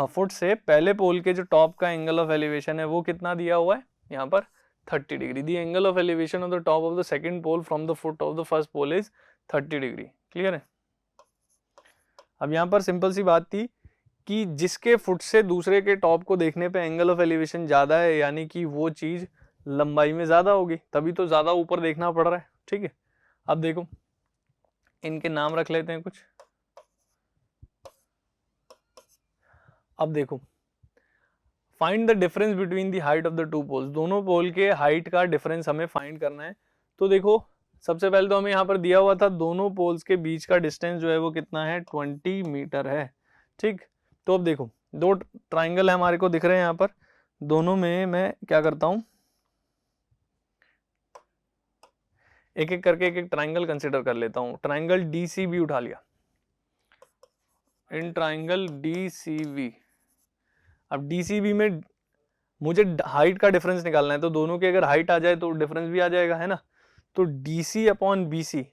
फुट से पहले पोल के जो टॉप का एंगल ऑफ एलिवेशन है वो कितना दिया हुआ है यहाँ पर, 30 degree. The angle of elevation of the top of the second pole from the foot of the first pole is 30 degree. Clear है। अब यहाँ पर सिंपल सी बात थी कि जिसके फुट से दूसरे के टॉप को देखने पे एंगल ऑफ एलिवेशन ज्यादा है, यानी कि वो चीज लंबाई में ज्यादा होगी, तभी तो ज्यादा ऊपर देखना पड़ रहा है। ठीक है, अब देखो इनके नाम रख लेते हैं कुछ। अब देखो, find the difference between the height of the two poles, दोनों पोल के हाइट का डिफरेंस हमें फाइंड करना है। तो देखो सबसे पहले तो हमें यहाँ पर दिया हुआ था दोनों पोल्स के बीच का डिस्टेंस जो है वो कितना है, 20 मीटर है। ठीक, तो अब देखो दो ट्राइंगल है हमारे को दिख रहे हैं यहाँ पर, दोनों में मैं क्या करता हूँ, एक एक करके एक एक ट्राइंगल कंसिडर कर लेता हूँ। ट्राइंगल DCB उठा लिया, इन ट्राइंगल DCB। अब DCB में मुझे हाइट का डिफरेंस निकालना है, तो दोनों की अगर हाइट आ जाए तो डिफरेंस भी आ जाएगा, है ना। तो DC अपॉन BC,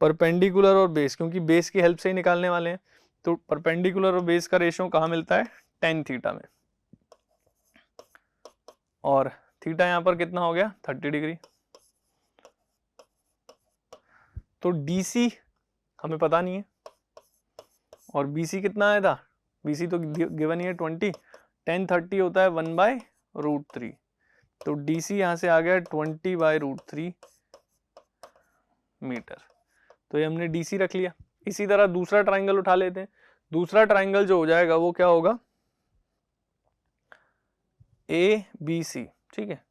परपेंडिकुलर और बेस, क्योंकि बेस की हेल्प से ही निकालने वाले हैं, तो परपेंडिकुलर और बेस का रेशियो कहाँ मिलता है, tan थीटा में। और थीटा यहाँ पर कितना हो गया, 30 डिग्री। तो DC हमें पता नहीं है, और BC कितना आया था, BC तो गिवन ही है 20, tan 30 होता है 1/√3, तो DC यहाँ से आ गया 20/√3 मीटर। तो ये हमने DC रख लिया। इसी तरह दूसरा ट्राइंगल उठा लेते हैं। दूसरा ट्राइंगल जो हो जाएगा वो क्या होगा, ABC। ठीक है,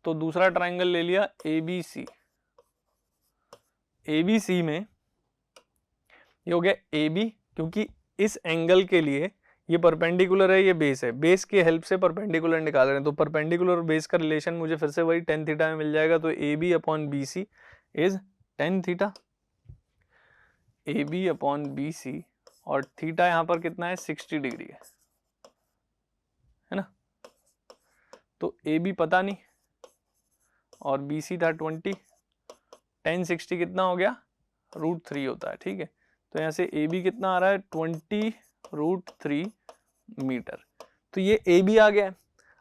तो दूसरा ट्राइंगल ले लिया ABC। ABC में ये हो गया AB, क्योंकि इस एंगल के लिए ये परपेंडिकुलर है, ये बेस है, बेस की हेल्प से परपेंडिकुलर निकाल रहे हैं, तो परपेंडिकुलर और बेस का रिलेशन मुझे फिर से वही tan थीटा में मिल जाएगा। तो AB upon BC is tan theta, AB upon BC, और थीटा यहाँ पर कितना है, 60 डिग्री है ना। तो AB पता नहीं और BC था 20, tan 60 कितना हो गया, √3 होता है। ठीक है, तो यहाँ से AB कितना आ रहा है, 20√3 मीटर। तो ये AB आ गया है।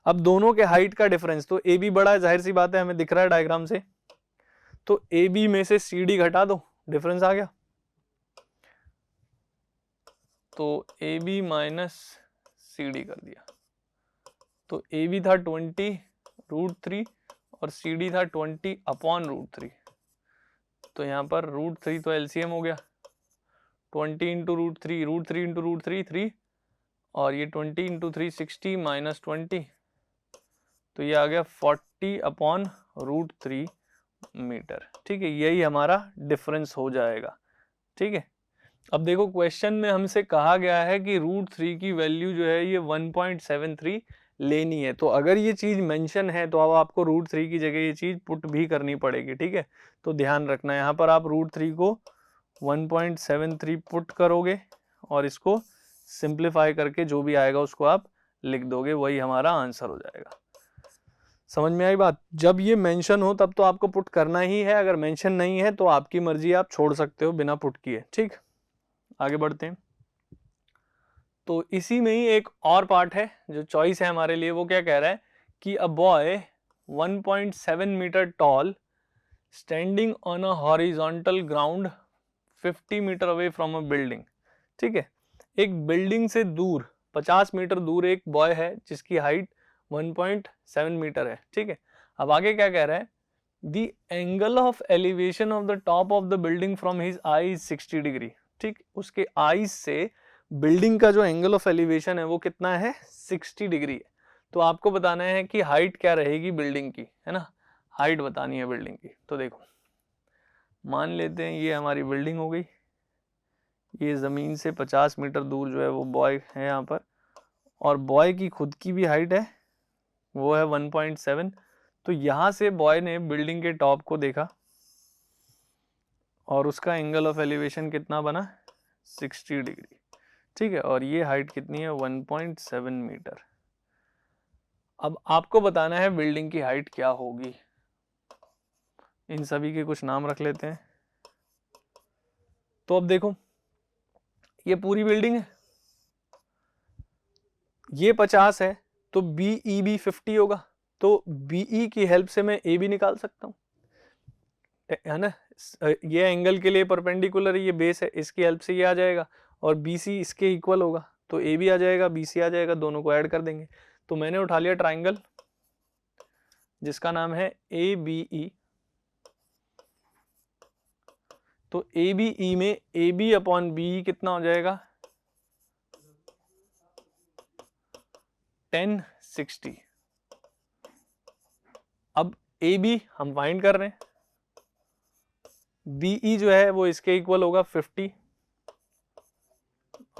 अब दोनों के हाइट का डिफरेंस, तो AB बड़ा है, जाहिर सी बात है, हमें दिख रहा है डायग्राम से, तो AB में से CD घटा दो, डिफरेंस आ गया। तो AB माइनस CD कर दिया, तो AB था 20√3 और CD था 20 अपॉन √3, तो यहाँ पर √3 तो LCM हो गया, 20 इंटू √3, √3 इंटू √3 3, और ये 20 इंटू 3 60 माइनस 20, तो ये आ गया 40 अपॉन √3 मीटर। ठीक है, यही हमारा डिफरेंस हो जाएगा। ठीक है, अब देखो क्वेश्चन में हमसे कहा गया है कि √3 की वैल्यू जो है ये 1.73 लेनी है, तो अगर ये चीज मेंशन है तो अब आपको √3 की जगह ये चीज पुट भी करनी पड़ेगी। ठीक है, तो ध्यान रखना, यहाँ पर आप √3 को 1.73 पुट करोगे और इसको सिंप्लीफाई करके जो भी आएगा उसको आप लिख दोगे, वही हमारा आंसर हो जाएगा। समझ में आई बात। जब ये मेंशन हो तब तो आपको पुट करना ही है, अगर मेंशन नहीं है तो आपकी मर्जी, आप छोड़ सकते हो बिना पुट किए। ठीक, आगे बढ़ते हैं। तो इसी में ही एक और पार्ट है जो चॉइस है हमारे लिए, वो क्या कह रहा है कि a boy 1.7 metre tall standing on a horizontal ground 50 metre away from a building. ठीक है, एक बिल्डिंग से दूर 50 मीटर दूर एक बॉय है जिसकी हाइट 1.7 मीटर है। ठीक है, अब आगे क्या कह रहा है, the angle of elevation of the top of the building from his I is 60 degree. ठीक, उसके आईज से बिल्डिंग का जो एंगल ऑफ एलिवेशन है वो कितना है, 60 डिग्री है। तो आपको बताना है कि हाइट क्या रहेगी बिल्डिंग की, है ना, हाइट बतानी है बिल्डिंग की। तो देखो मान लेते हैं ये हमारी बिल्डिंग हो गई, ये ज़मीन से 50 मीटर दूर जो है वो बॉय है यहाँ पर, और बॉय की खुद की भी हाइट है वो है 1.7। तो यहाँ से बॉय ने बिल्डिंग के टॉप को देखा और उसका एंगल ऑफ एलिवेशन कितना बना, 60 डिग्री। ठीक है, और ये हाइट कितनी है, 1.7 मीटर। अब आपको बताना है बिल्डिंग की हाइट क्या होगी। इन सभी के कुछ नाम रख लेते हैं। तो अब देखो ये पूरी बिल्डिंग है, ये 50 है, तो BEB 50 होगा, तो BE की हेल्प से मैं AB निकाल सकता हूँ, है ना। ये एंगल के लिए परपेंडिकुलर, ये बेस है, इसकी हेल्प से ये आ जाएगा, और BC इसके इक्वल होगा, तो AB आ जाएगा, BC आ जाएगा, दोनों को ऐड कर देंगे। तो मैंने उठा लिया ट्राइंगल जिसका नाम है ABE। तो ABE में AB अपॉन BE कितना हो जाएगा, 1060। अब AB हम फाइंड कर रहे हैं, BE जो है वो इसके इक्वल होगा 50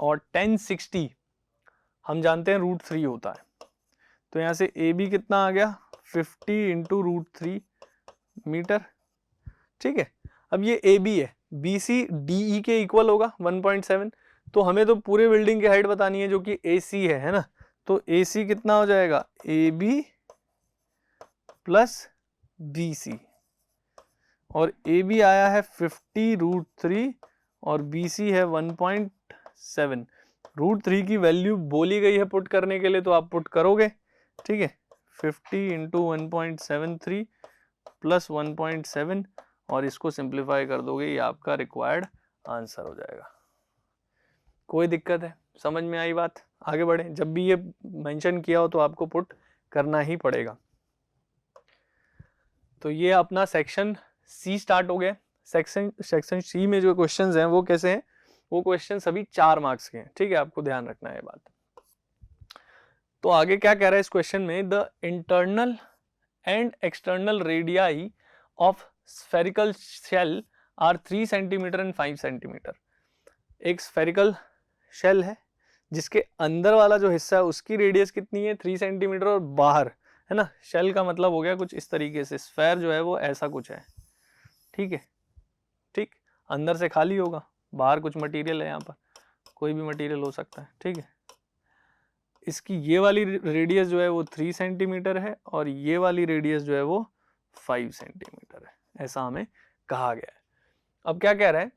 और 1060 हम जानते हैं √3 होता है, तो यहाँ से AB कितना आ गया 50 इंटू √3 मीटर, ठीक है। अब ये AB है, BC DE के इक्वल होगा 1.7, तो हमें तो पूरे बिल्डिंग की हाइट बतानी है जो कि AC है ना, तो AC कितना हो जाएगा AB प्लस BC, और AB आया है 50 √3 और BC है 1.7। √3 की वैल्यू बोली गई है पुट करने के लिए, तो आप पुट करोगे, ठीक है। 50 इंटू 1.73 प्लस 1.7 और इसको सिंप्लीफाई कर दोगे, ये आपका रिक्वायर्ड आंसर हो जाएगा। कोई दिक्कत है, समझ में आई बात? आगे बढ़े, जब भी ये मेंशन किया हो तो आपको पुट करना ही पड़ेगा। तो ये अपना सेक्शन सी स्टार्ट हो गया। सेक्शन सी में जो क्वेश्चंस हैं वो कैसे हैं, वो क्वेश्चन सभी 4 मार्क्स के हैं, ठीक है, आपको ध्यान रखना है बात। तो आगे क्या कह रहा है इस क्वेश्चन में, the internal and external radii of spherical shell are 3 centimetre and 5 centimetre. एक स्फेरिकल शेल है जिसके अंदर वाला जो हिस्सा है उसकी रेडियस कितनी है 3 सेंटीमीटर, और बाहर है ना, शेल का मतलब हो गया कुछ इस तरीके से, स्फेयर जो है वो ऐसा कुछ है, ठीक है, ठीक, अंदर से खाली होगा, बाहर कुछ मटेरियल है, यहाँ पर कोई भी मटेरियल हो सकता है, ठीक है। इसकी ये वाली रेडियस जो है वो 3 सेंटीमीटर है और ये वाली रेडियस जो है वो 5 सेंटीमीटर है, ऐसा हमें कहा गया है। अब क्या कह रहा है,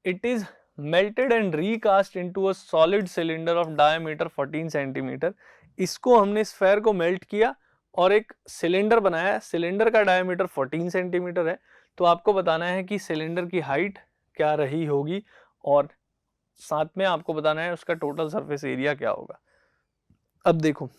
it is melted and recast into a solid cylinder of diameter 14 centimetre. इसको हमने स्फेयर को मेल्ट किया और एक सिलेंडर बनाया, सिलेंडर का डायमीटर 14 सेंटीमीटर है, तो आपको बताना है कि सिलेंडर की हाइट क्या रही होगी और साथ में आपको बताना है उसका टोटल सरफेस एरिया क्या होगा। अब देखो,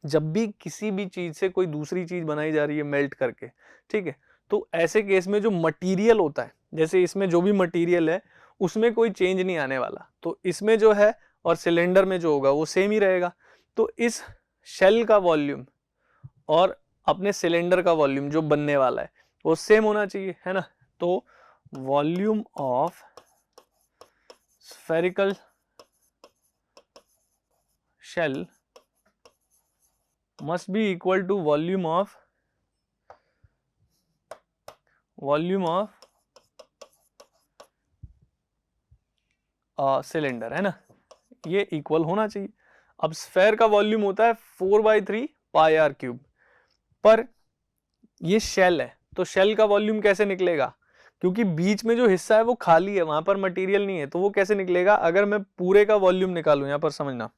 जब भी किसी भी चीज से कोई दूसरी चीज बनाई जा रही है मेल्ट करके, ठीक है, तो ऐसे केस में जो मटेरियल होता है, जैसे इसमें जो भी मटेरियल है उसमें कोई चेंज नहीं आने वाला, तो इसमें जो है और सिलेंडर में जो होगा वो सेम ही रहेगा। तो इस शेल का वॉल्यूम और अपने सिलेंडर का वॉल्यूम जो बनने वाला है वो सेम होना चाहिए, है ना। तो volume of spherical shell must be equal to volume of cylinder, है ना, ये इक्वल होना चाहिए। अब स्फेयर का वॉल्यूम होता है 4/3 पाई आर क्यूब, पर ये शेल है तो शेल का वॉल्यूम कैसे निकलेगा, क्योंकि बीच में जो हिस्सा है वो खाली है, वहां पर मटेरियल नहीं है, तो वो कैसे निकलेगा। अगर मैं पूरे का वॉल्यूम निकालूं, यहां पर समझना,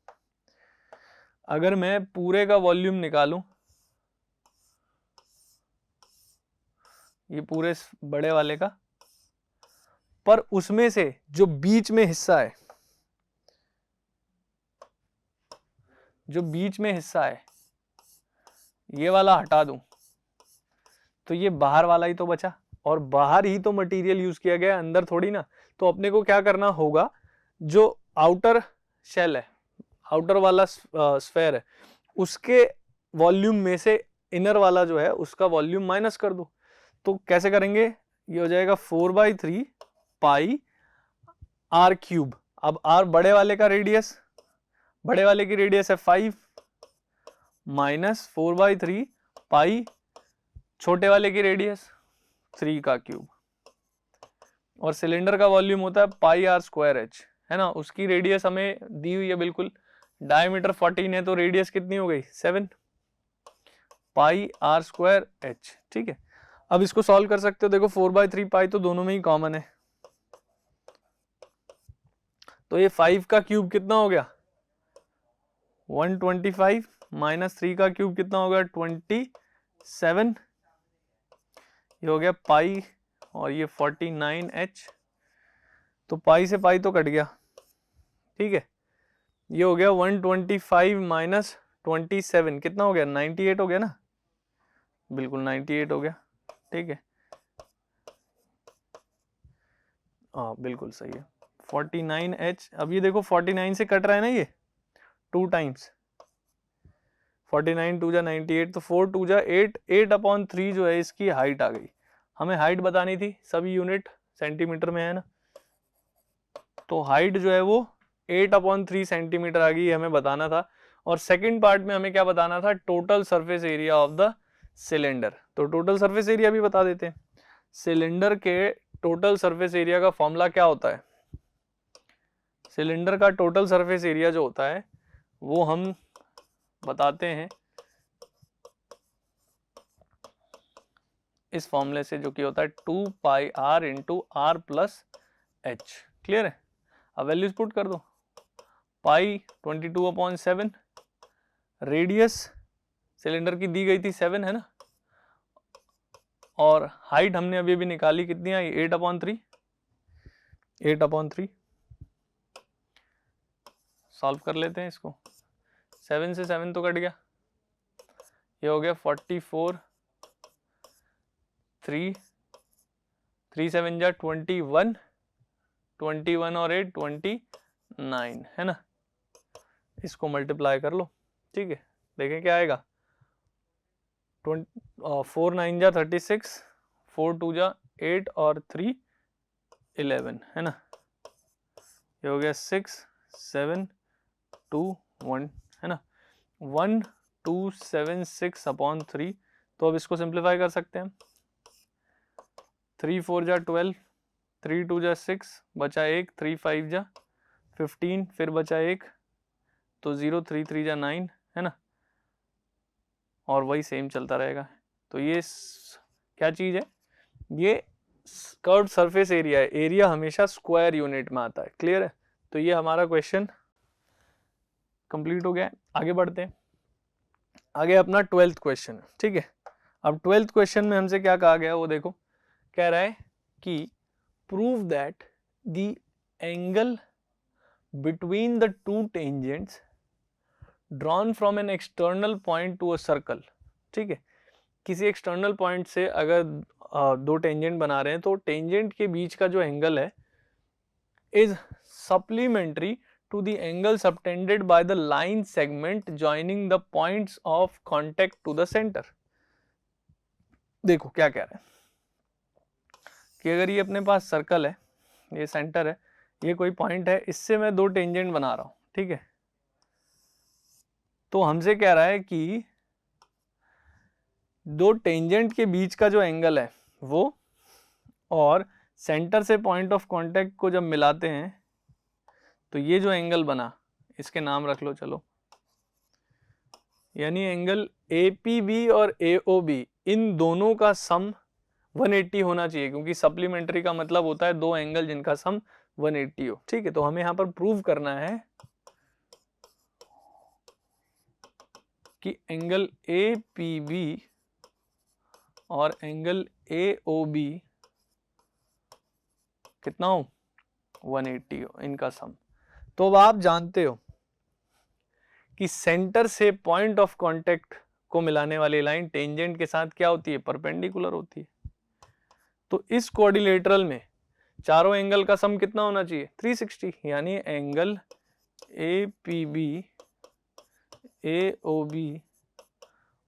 अगर मैं पूरे का वॉल्यूम निकालूं, ये पूरे बड़े वाले का, पर उसमें से जो बीच में हिस्सा है, जो बीच में हिस्सा है ये वाला हटा दूं, तो ये बाहर वाला ही तो बचा, और बाहर ही तो मटेरियल यूज किया गया, अंदर थोड़ी ना। तो अपने को क्या करना होगा, जो आउटर शेल है, आउटर वाला स्फेयर है, उसके वॉल्यूम में से इनर वाला जो है उसका वॉल्यूम माइनस कर दो। तो कैसे करेंगे, ये हो जाएगा 4/3 पाई आर क्यूब। अब आर बड़े वाले का रेडियस, बड़े वाले की रेडियस है 5 माइनस 4/3 पाई छोटे वाले की रेडियस 3 का क्यूब, और सिलेंडर का वॉल्यूम होता है पाई आर स्क्वायर एच, है ना। उसकी रेडियस हमें दी हुई है बिल्कुल, डायमीटर 14 है तो रेडियस कितनी हो गई 7 पाई आर स्क्वायर एच, ठीक है। अब इसको सॉल्व कर सकते हो, देखो 4/3 पाई तो दोनों में ही कॉमन है, तो ये 5 का क्यूब कितना हो गया 125 माइनस 3 का क्यूब कितना हो गया 27, ये हो गया पाई और ये 49h, तो पाई से पाई तो कट गया, ठीक है। ये हो गया 125 माइनस 27 कितना हो गया 98 हो गया ना, बिल्कुल 98 हो गया, ठीक है, हाँ बिल्कुल सही है 49h। अब ये देखो 49 से कट रहा है ना, ये 2 टाइम्स 49 2 जा 98, तो 4 2 जा 8, 8/3 जो है इसकी हाइट आ गई। हमें हाइट बतानी थी, सभी यूनिट सेंटीमीटर में है ना, तो हाइट जो है वो 8/3 सेंटीमीटर आ गई, हमें बताना था। और सेकंड पार्ट में हमें क्या बताना था, total surface area of the cylinder. तो टोटल सरफेस एरिया भी बता देते हैं। सिलेंडर के टोटल सरफेस एरिया का फॉर्मूला क्या होता है, सिलेंडर का टोटल सरफेस एरिया जो होता है वो हम बताते हैं इस फॉर्मूले से, जो कि होता है 2πr into r plus H. Clear है? अब वैल्यूज पुट कर दो। पाई 22/7, रेडियस सिलेंडर की दी गई थी 7 है ना, और हाइट हमने अभी अभी निकाली, कितनी आई 8/3। 8/3 सॉल्व कर लेते हैं इसको। 7 से 7 तो कट गया, ये हो गया 44, 3 7 जा 21, 21 और 8 29 है ना। इसको मल्टीप्लाई कर लो, ठीक है, देखें क्या आएगा। 4 9 जा 36, 4 2 जा 8 और 3 11 है ना। ये हो गया 6 7 2 1 है ना, 1276/3। तो अब इसको सिंप्लीफाई कर सकते हैं हम। 3 4 जा 12, 3 2 जा 6, बचा 1, 3 5 जा 15, फिर बचा 1, तो 0 3 3 जा 9 है ना, और वही सेम चलता रहेगा। तो ये क्या चीज़ है, ये कर्व्ड सरफेस एरिया है। एरिया हमेशा स्क्वायर यूनिट में आता है। क्लियर है? तो ये हमारा क्वेश्चन कंप्लीट हो गया है। आगे बढ़ते हैं, आगे अपना 12th क्वेश्चन है, ठीक है। अब 12th क्वेश्चन में हमसे क्या कहा गया वो देखो, कह रहा है कि prove that the angle between the two tangents drawn from an external point to a circle. ठीक है, किसी एक्सटर्नल पॉइंट से अगर दो टेंजेंट बना रहे हैं तो टेंजेंट के बीच का जो एंगल है is supplementary to the angle subtended by the line segment joining the points of contact to the center। देखो क्या कह रहा है कि अगर ये अपने पास सर्कल है, ये सेंटर है, ये कोई पॉइंट है, इससे मैं दो टेंजेंट बना रहा हूं, ठीक है। तो हमसे कह रहा है कि दो टेंजेंट के बीच का जो एंगल है वो, और सेंटर से पॉइंट ऑफ कांटेक्ट को जब मिलाते हैं तो ये जो एंगल बना, इसके नाम रख लो चलो, यानी एंगल APB और AOB, इन दोनों का सम 180 होना चाहिए, क्योंकि सप्लीमेंट्री का मतलब होता है दो एंगल जिनका सम 180 हो। ठीक है, तो हमें यहां पर प्रूव करना है कि एंगल APB और एंगल AOB कितना हो, 180 हो, इनका सम। तो अब आप जानते हो कि सेंटर से पॉइंट ऑफ कांटेक्ट को मिलाने वाली लाइन टेंजेंट के साथ क्या होती है, परपेंडिकुलर होती है। तो इस क्वाड्रिलेटरल में चारों एंगल का सम कितना होना चाहिए, 360, यानी एंगल APB AOB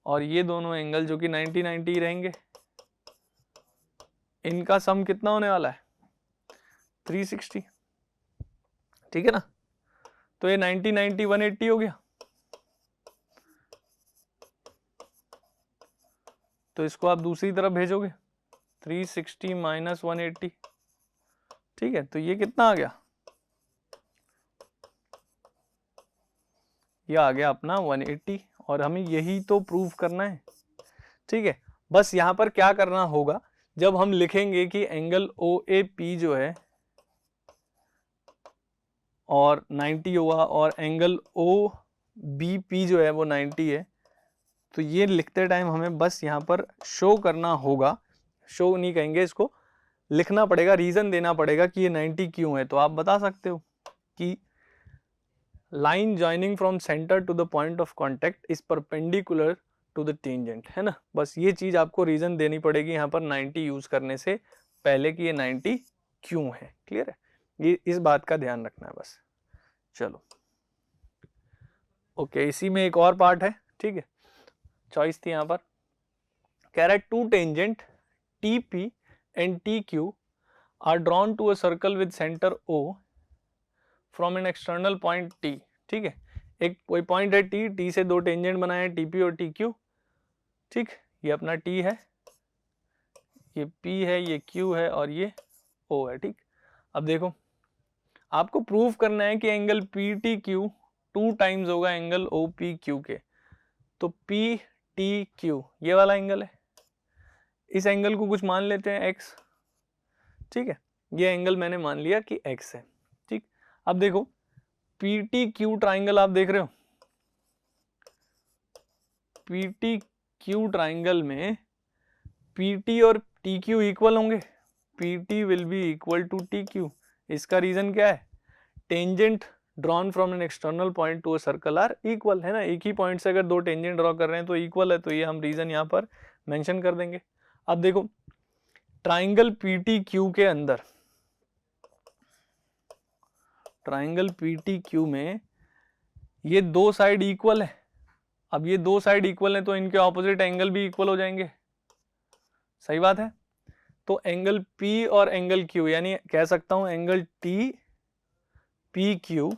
और ये दोनों एंगल जो कि 90 90 रहेंगे, इनका सम कितना होने वाला है, 360। ठीक है ना, तो ये 90 90 180 हो गया। तो इसको आप दूसरी तरफ भेजोगे, 360 माइनस 180। ठीक है, तो ये कितना आ गया, ये आ गया अपना 180, और हमें यही तो प्रूव करना है। ठीक है, बस यहां पर क्या करना होगा, जब हम लिखेंगे कि एंगल OAP जो है और 90 हुआ और एंगल OBP जो है वो 90 है, तो ये लिखते टाइम हमें बस यहाँ पर शो करना होगा, शो नहीं कहेंगे इसको, लिखना पड़ेगा, रीजन देना पड़ेगा कि ये 90 क्यों है। तो आप बता सकते हो कि line joining from centre to the point of contact is perpendicular to the tangent, है ना। बस ये चीज आपको रीजन देनी पड़ेगी यहाँ पर 90 यूज करने से पहले कि ये 90 क्यों है। क्लियर है, ये इस बात का ध्यान रखना है बस। चलो ओके, इसी में एक और पार्ट है, ठीक है, चॉइस थी यहाँ पर, कह रहा है two tangent TP and TQ are drawn to a circle with center O from an external point T. ठीक है, एक कोई पॉइंट है T, T से दो टेंजेंट बनाए हैं TP और TQ. ठीक, ये अपना T है, ये P है, ये Q है और ये O है. ठीक, अब देखो आपको प्रूव करना है कि एंगल PTQ 2 टाइम्स होगा एंगल OPQ के. तो PTQ ये वाला एंगल है, इस एंगल को कुछ मान लेते हैं x. ठीक है, ये एंगल मैंने मान लिया कि x है. ठीक, अब देखो PTQ ट्राइंगल आप देख रहे हो, PTQ ट्राइंगल में PT और TQ इक्वल होंगे. PT will be equal to TQ. इसका रीजन क्या है, tangent drawn from an external point to a circle are equal, है ना. एक ही पॉइंट से अगर दो टेंजेंट ड्रॉ कर रहे हैं तो इक्वल है, तो ये हम रीजन यहाँ पर मेंशन कर देंगे. अब देखो ट्राइंगल PTQ के अंदर, ट्राइंगल PTQ में ये दो साइड इक्वल है. अब ये दो साइड इक्वल है तो इनके ऑपोजिट एंगल भी इक्वल हो जाएंगे. सही बात है. तो एंगल P और एंगल Q, यानी कह सकता हूं एंगल TPQ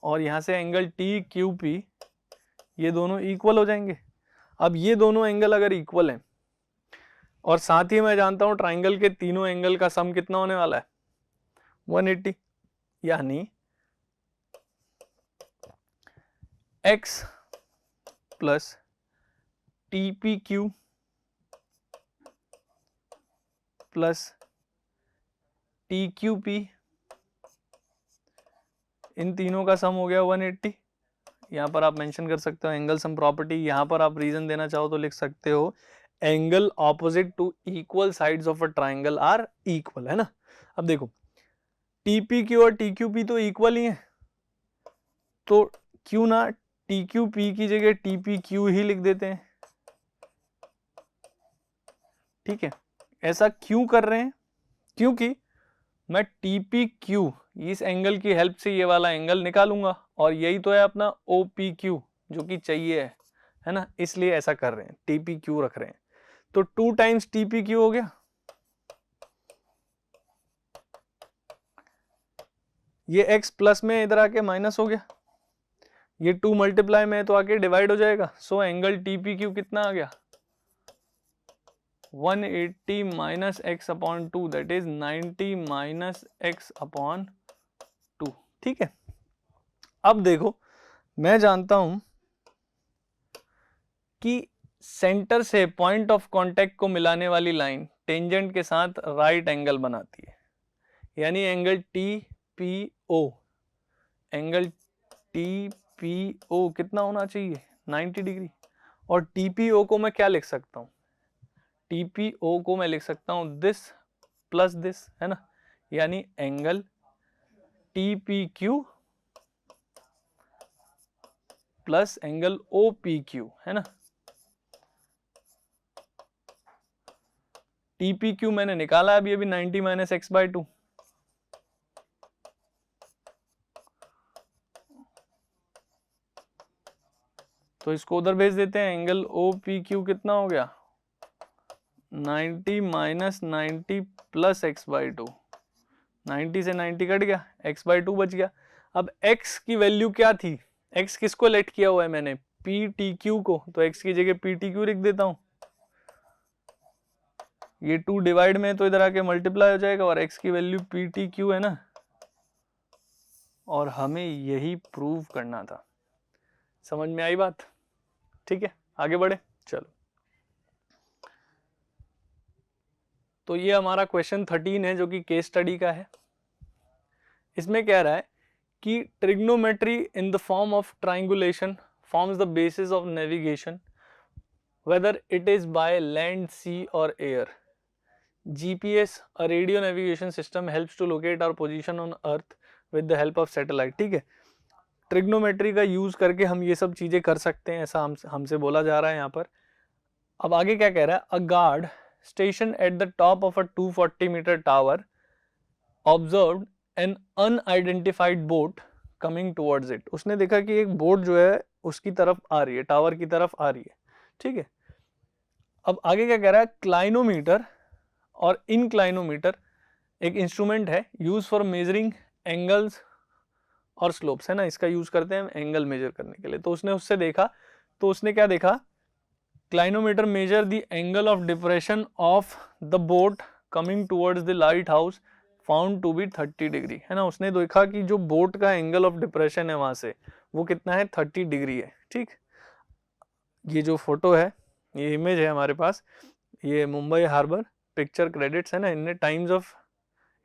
और यहां से एंगल TQP, ये दोनों इक्वल हो जाएंगे. अब ये दोनों एंगल अगर इक्वल हैं और साथ ही मैं जानता हूं ट्राइंगल के तीनों एंगल का सम कितना होने वाला है 180, यानी x plus TPQ plus TQP, इन तीनों का सम हो गया 180. यहाँ पर आप मेंशन कर सकते हो एंगल सम प्रॉपर्टी. यहाँ पर आप रीजन देना चाहो तो लिख सकते हो angle opposite to equal sides of a triangle are equal, है ना. अब देखो TPQ और TQP तो इक्वल ही है, तो क्यों ना TQP की जगह TPQ ही लिख देते हैं. ठीक है, ऐसा क्यों कर रहे हैं, क्योंकि मैं TPQ इस एंगल की हेल्प से ये वाला एंगल निकालूंगा और यही तो है अपना OPQ जो कि चाहिए है ना, इसलिए ऐसा कर रहे हैं, TPQ रख रहे हैं. तो 2 टाइम्स TPQ हो गया, ये x प्लस में इधर आके माइनस हो गया, ये 2 मल्टीप्लाई में तो आके डिवाइड हो जाएगा. सो एंगल TPQ कितना आ गया 180 minus x upon 2, that is 90 minus x upon 2. ठीक है, अब देखो मैं जानता हूं कि सेंटर से पॉइंट ऑफ कांटेक्ट को मिलाने वाली लाइन टेंजेंट के साथ राइट एंगल बनाती है, यानी एंगल TPO, एंगल TPO कितना होना चाहिए 90 डिग्री. और TPO को मैं क्या लिख सकता हूं, TPO को मैं लिख सकता हूं दिस प्लस दिस, है ना, यानी angle TPQ plus angle OPQ, है ना. TPQ मैंने निकाला अभी 90 माइनस x बाई 2. तो इसको उधर भेज देते हैं, एंगल OPQ कितना हो गया 90 माइनस 90 प्लस x बाई 2. 90 से 90 कट गया, x बाई 2 बच गया. अब x की वैल्यू क्या थी, x किसको लेट किया हुआ है मैंने PTQ को, तो x की जगह PTQ लिख देता हूं. ये 2 डिवाइड में तो इधर आके मल्टीप्लाई हो जाएगा और x की वैल्यू PTQ है ना, और हमें यही प्रूव करना था. समझ में आई बात. ठीक है, आगे बढ़े. चलो, तो ये हमारा क्वेश्चन 13 है जो कि केस स्टडी का है. इसमें कह रहा है कि trigonometry in the form of triangulation forms the basis of navigation whether it is by land, sea और air. GPS, a radio navigation system, helps to locate our position on earth with the help of satellite. ठीक है, ट्रिग्नोमेट्री का यूज करके हम ये सब चीजें कर सकते हैं, ऐसा हमसे बोला जा रहा है यहाँ पर. अब आगे क्या कह रहा है, a guard station at the top of a 240 metre tower observed an unidentified boat coming towards it. उसने देखा कि एक बोट जो है उसकी तरफ आ रही है, टावर की तरफ आ रही है. ठीक है, अब आगे क्या कह रहा है, क्लाइनोमीटर और इनक्लाइनोमीटर एक इंस्ट्रूमेंट है यूज फॉर मेजरिंग एंगल्स और स्लोप्स, है ना, इसका यूज करते हैं हम एंगल मेजर करने के लिए। तो उसने उससे देखा, तो उसने क्या देखा, clinometer measure the angle of depression of the boat coming towards the lighthouse found to be 30 degree, है ना। उसने देखा कि जो बोट का एंगल ऑफ डिप्रेशन है वहां से वो कितना है, 30 डिग्री है। ठीक, ये जो फोटो है, ये इमेज है हमारे पास, ये मुंबई हार्बर पिक्चर क्रेडिट्स है ना, इनने टाइम्स ऑफ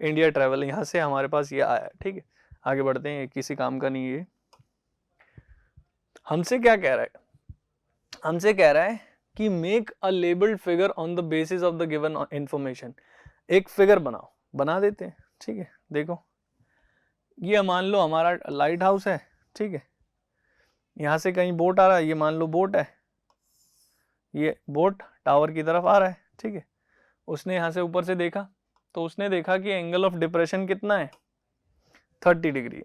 इंडिया ट्रैवल, यहाँ से हमारे पास ये आया है। ठीक है, आगे बढ़ते हैं, किसी काम का नहीं है। हमसे क्या कह रहा है, हमसे कह रहा है कि make a labelled figure on the basis of the given information. एक फिगर बनाओ, बना देते हैं। ठीक है, देखो ये मान लो हमारा लाइट हाउस है। ठीक है, यहाँ से कहीं बोट आ रहा है, ये मान लो बोट है, ये बोट टावर की तरफ आ रहा है। ठीक है, उसने यहाँ से ऊपर से देखा, तो उसने देखा कि एंगल ऑफ डिप्रेशन कितना है, 30 डिग्री।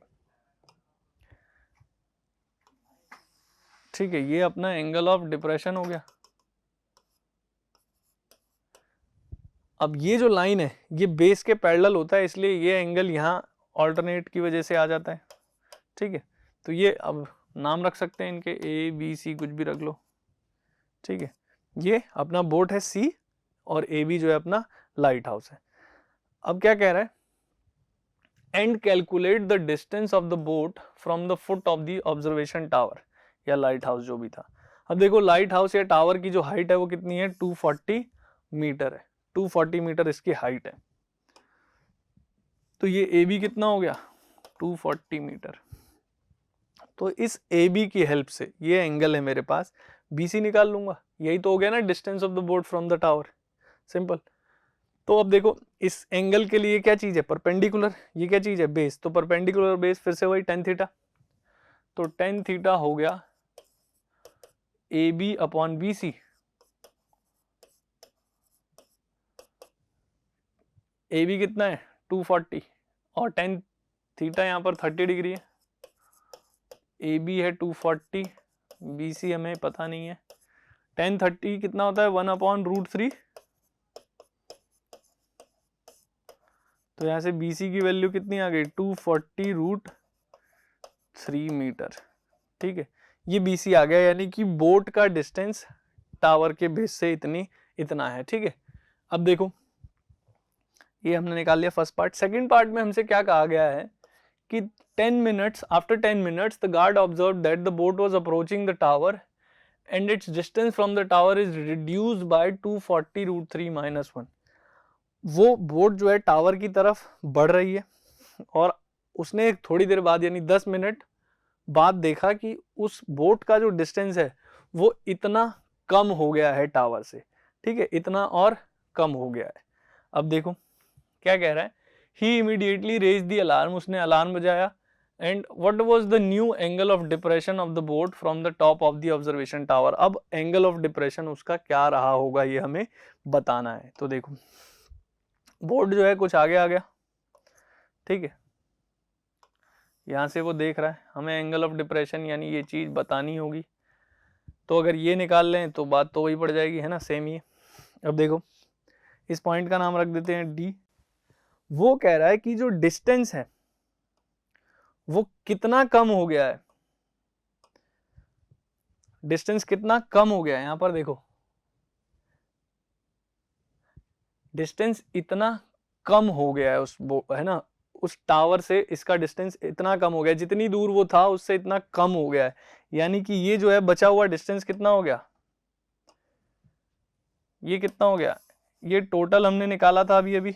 ठीक है, ये अपना एंगल ऑफ डिप्रेशन हो गया। अब ये जो लाइन है ये बेस के पैरेलल होता है, इसलिए ये एंगल यहाँ ऑल्टरनेट की वजह से आ जाता है। ठीक है, तो ये अब नाम रख सकते हैं इनके, ए बी सी कुछ भी रख लो। ठीक है, ये अपना बोट है सी और ए बी जो है अपना लाइट हाउस है। अब क्या कह रहा है, and calculate the distance of the boat from the foot of the observation tower या लाइट हाउस जो भी था। अब देखो लाइट हाउस या टावर की जो हाइट है वो कितनी है, 240 मीटर है, 240 मीटर इसकी हाइट है। तो ये ए बी कितना हो गया, 240 मीटर। तो इस ए बी की हेल्प से ये एंगल है मेरे पास, बी सी निकाल लूंगा। यही तो हो गया ना distance of the boat from the tower, simple. तो अब देखो इस एंगल के लिए क्या चीज है, परपेंडिकुलर, ये क्या चीज है, बेस। तो परपेंडिकुलर बेस फिर से वही tan थीटा, तो tan थीटा हो गया A B upon B C. A B कितना है 240 और tan थीटा यहाँ पर 30 डिग्री है। ए बी है 240, बी सी हमें पता नहीं है। tan 30 कितना होता है, 1/√3। तो यहाँ से बी सी की वैल्यू कितनी आ गई, 240√3 मीटर। ठीक है, ये बी सी आ गया, यानी कि बोट का डिस्टेंस टावर के बेस से इतना है। ठीक है, अब देखो ये हमने निकाल लिया फर्स्ट पार्ट। सेकंड पार्ट में हमसे क्या कहा गया है कि 10 minutes, after 10 minutes the guard observed that the boat was approaching the tower and its distance from the tower is reduced by 240√3-1। वो बोट जो है टावर की तरफ बढ़ रही है और उसने थोड़ी देर बाद यानी 10 मिनट बाद देखा कि उस बोट का जो डिस्टेंस है वो इतना कम हो गया है टावर से। ठीक है, इतना और कम हो गया है। अब देखो क्या कह रहा है, he immediately raised the alarm, उसने अलार्म बजाया। and what was the new angle of depression of the boat from the top of the observation tower। अब angle of depression उसका क्या रहा होगा ये हमें बताना है। तो देखो बोट जो है कुछ आगे आ गया। ठीक है, यहाँ से वो देख रहा है, हमें एंगल ऑफ डिप्रेशन यानी ये चीज बतानी होगी। तो अगर ये निकाल लें तो बात तो वही पड़ जाएगी, है ना, सेम ही। अब देखो इस पॉइंट का नाम रख देते हैं डी। वो कह रहा है कि जो डिस्टेंस है वो कितना कम हो गया है, डिस्टेंस कितना कम हो गया है। यहां पर देखो डिस्टेंस इतना कम हो गया है है ना, उस टावर से इसका डिस्टेंस इतना कम हो गया, जितनी दूर वो था उससे इतना कम हो गया है। यानी कि ये जो है बचा हुआ डिस्टेंस कितना हो गया, ये कितना हो गया, ये टोटल हमने निकाला था अभी अभी।